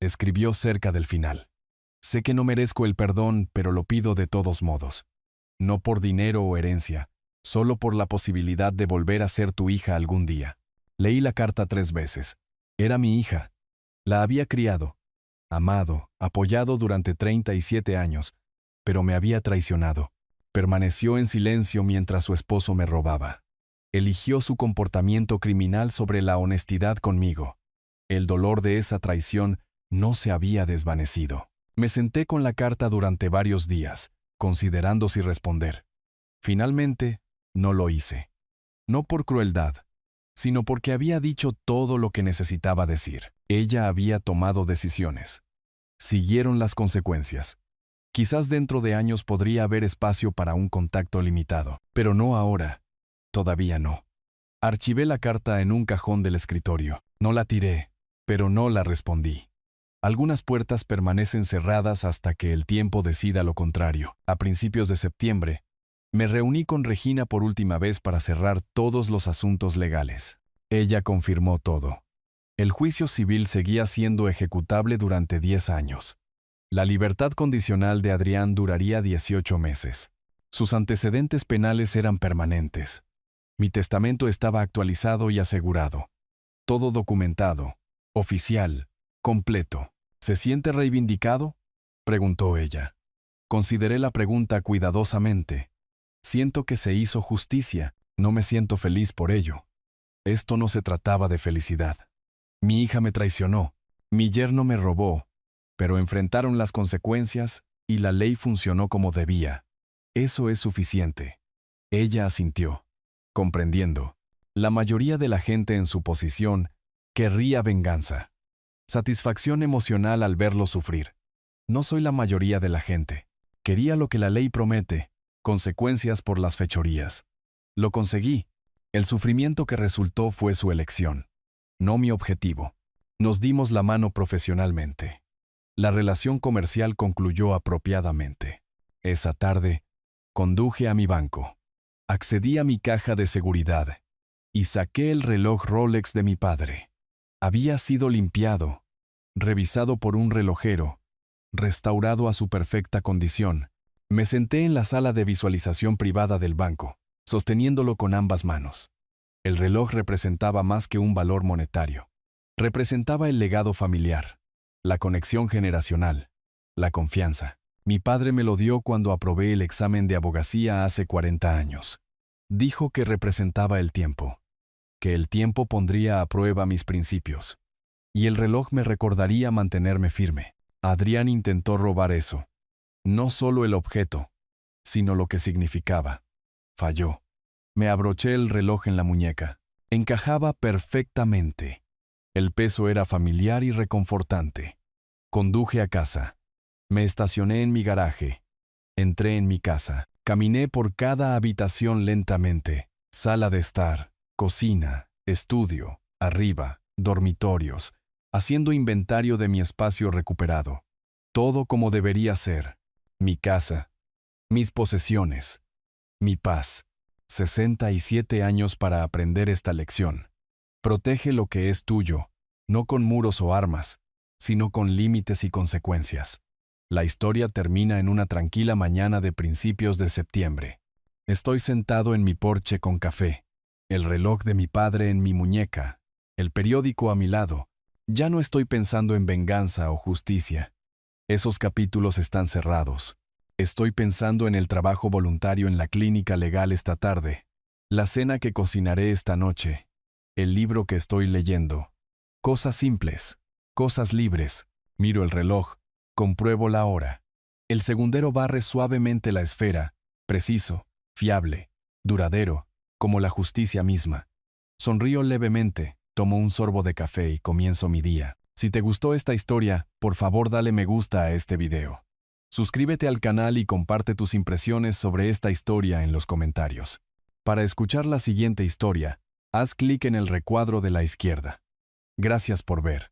escribió cerca del final. «Sé que no merezco el perdón, pero lo pido de todos modos. No por dinero o herencia, solo por la posibilidad de volver a ser tu hija algún día». Leí la carta 3 veces. Era mi hija. La había criado, amado, apoyado durante 37 años, pero me había traicionado. Permaneció en silencio mientras su esposo me robaba. Eligió su comportamiento criminal sobre la honestidad conmigo. El dolor de esa traición no se había desvanecido. Me senté con la carta durante varios días, considerando si responder. Finalmente, no lo hice. No por crueldad, sino porque había dicho todo lo que necesitaba decir. Ella había tomado decisiones. Siguieron las consecuencias. Quizás dentro de años podría haber espacio para un contacto limitado, pero no ahora. Todavía no. Archivé la carta en un cajón del escritorio. No la tiré, pero no la respondí. Algunas puertas permanecen cerradas hasta que el tiempo decida lo contrario. A principios de septiembre, me reuní con Regina por última vez para cerrar todos los asuntos legales. Ella confirmó todo. El juicio civil seguía siendo ejecutable durante 10 años. La libertad condicional de Adrián duraría 18 meses. Sus antecedentes penales eran permanentes. Mi testamento estaba actualizado y asegurado. Todo documentado, oficial, completo. ¿Se siente reivindicado?, preguntó ella. Consideré la pregunta cuidadosamente. Siento que se hizo justicia, no me siento feliz por ello. Esto no se trataba de felicidad. Mi hija me traicionó, mi yerno me robó, pero enfrentaron las consecuencias y la ley funcionó como debía. Eso es suficiente. Ella asintió, comprendiendo. La mayoría de la gente en su posición querría venganza. Satisfacción emocional al verlo sufrir. No soy la mayoría de la gente. Quería lo que la ley promete, consecuencias por las fechorías. Lo conseguí. El sufrimiento que resultó fue su elección, no mi objetivo. Nos dimos la mano profesionalmente. La relación comercial concluyó apropiadamente. Esa tarde, conduje a mi banco. Accedí a mi caja de seguridad y saqué el reloj Rolex de mi padre. Había sido limpiado, revisado por un relojero, restaurado a su perfecta condición. Me senté en la sala de visualización privada del banco, sosteniéndolo con ambas manos. El reloj representaba más que un valor monetario. Representaba el legado familiar, la conexión generacional, la confianza. Mi padre me lo dio cuando aprobé el examen de abogacía hace 40 años. Dijo que representaba el tiempo, que el tiempo pondría a prueba mis principios, y el reloj me recordaría mantenerme firme. Adrián intentó robar eso. No solo el objeto, sino lo que significaba. Falló. Me abroché el reloj en la muñeca. Encajaba perfectamente. El peso era familiar y reconfortante. Conduje a casa. Me estacioné en mi garaje. Entré en mi casa. Caminé por cada habitación lentamente. Sala de estar, cocina, estudio, arriba, dormitorios, haciendo inventario de mi espacio recuperado. Todo como debería ser. Mi casa, mis posesiones, mi paz. 67 años para aprender esta lección. Protege lo que es tuyo, no con muros o armas, sino con límites y consecuencias. La historia termina en una tranquila mañana de principios de septiembre. Estoy sentado en mi porche con café, el reloj de mi padre en mi muñeca, el periódico a mi lado. Ya no estoy pensando en venganza o justicia. Esos capítulos están cerrados. Estoy pensando en el trabajo voluntario en la clínica legal esta tarde, la cena que cocinaré esta noche, el libro que estoy leyendo. Cosas simples, cosas libres. Miro el reloj, compruebo la hora. El segundero barre suavemente la esfera, preciso, fiable, duradero, como la justicia misma. Sonrío levemente, tomo un sorbo de café y comienzo mi día. Si te gustó esta historia, por favor dale me gusta a este video. Suscríbete al canal y comparte tus impresiones sobre esta historia en los comentarios. Para escuchar la siguiente historia, haz clic en el recuadro de la izquierda. Gracias por ver.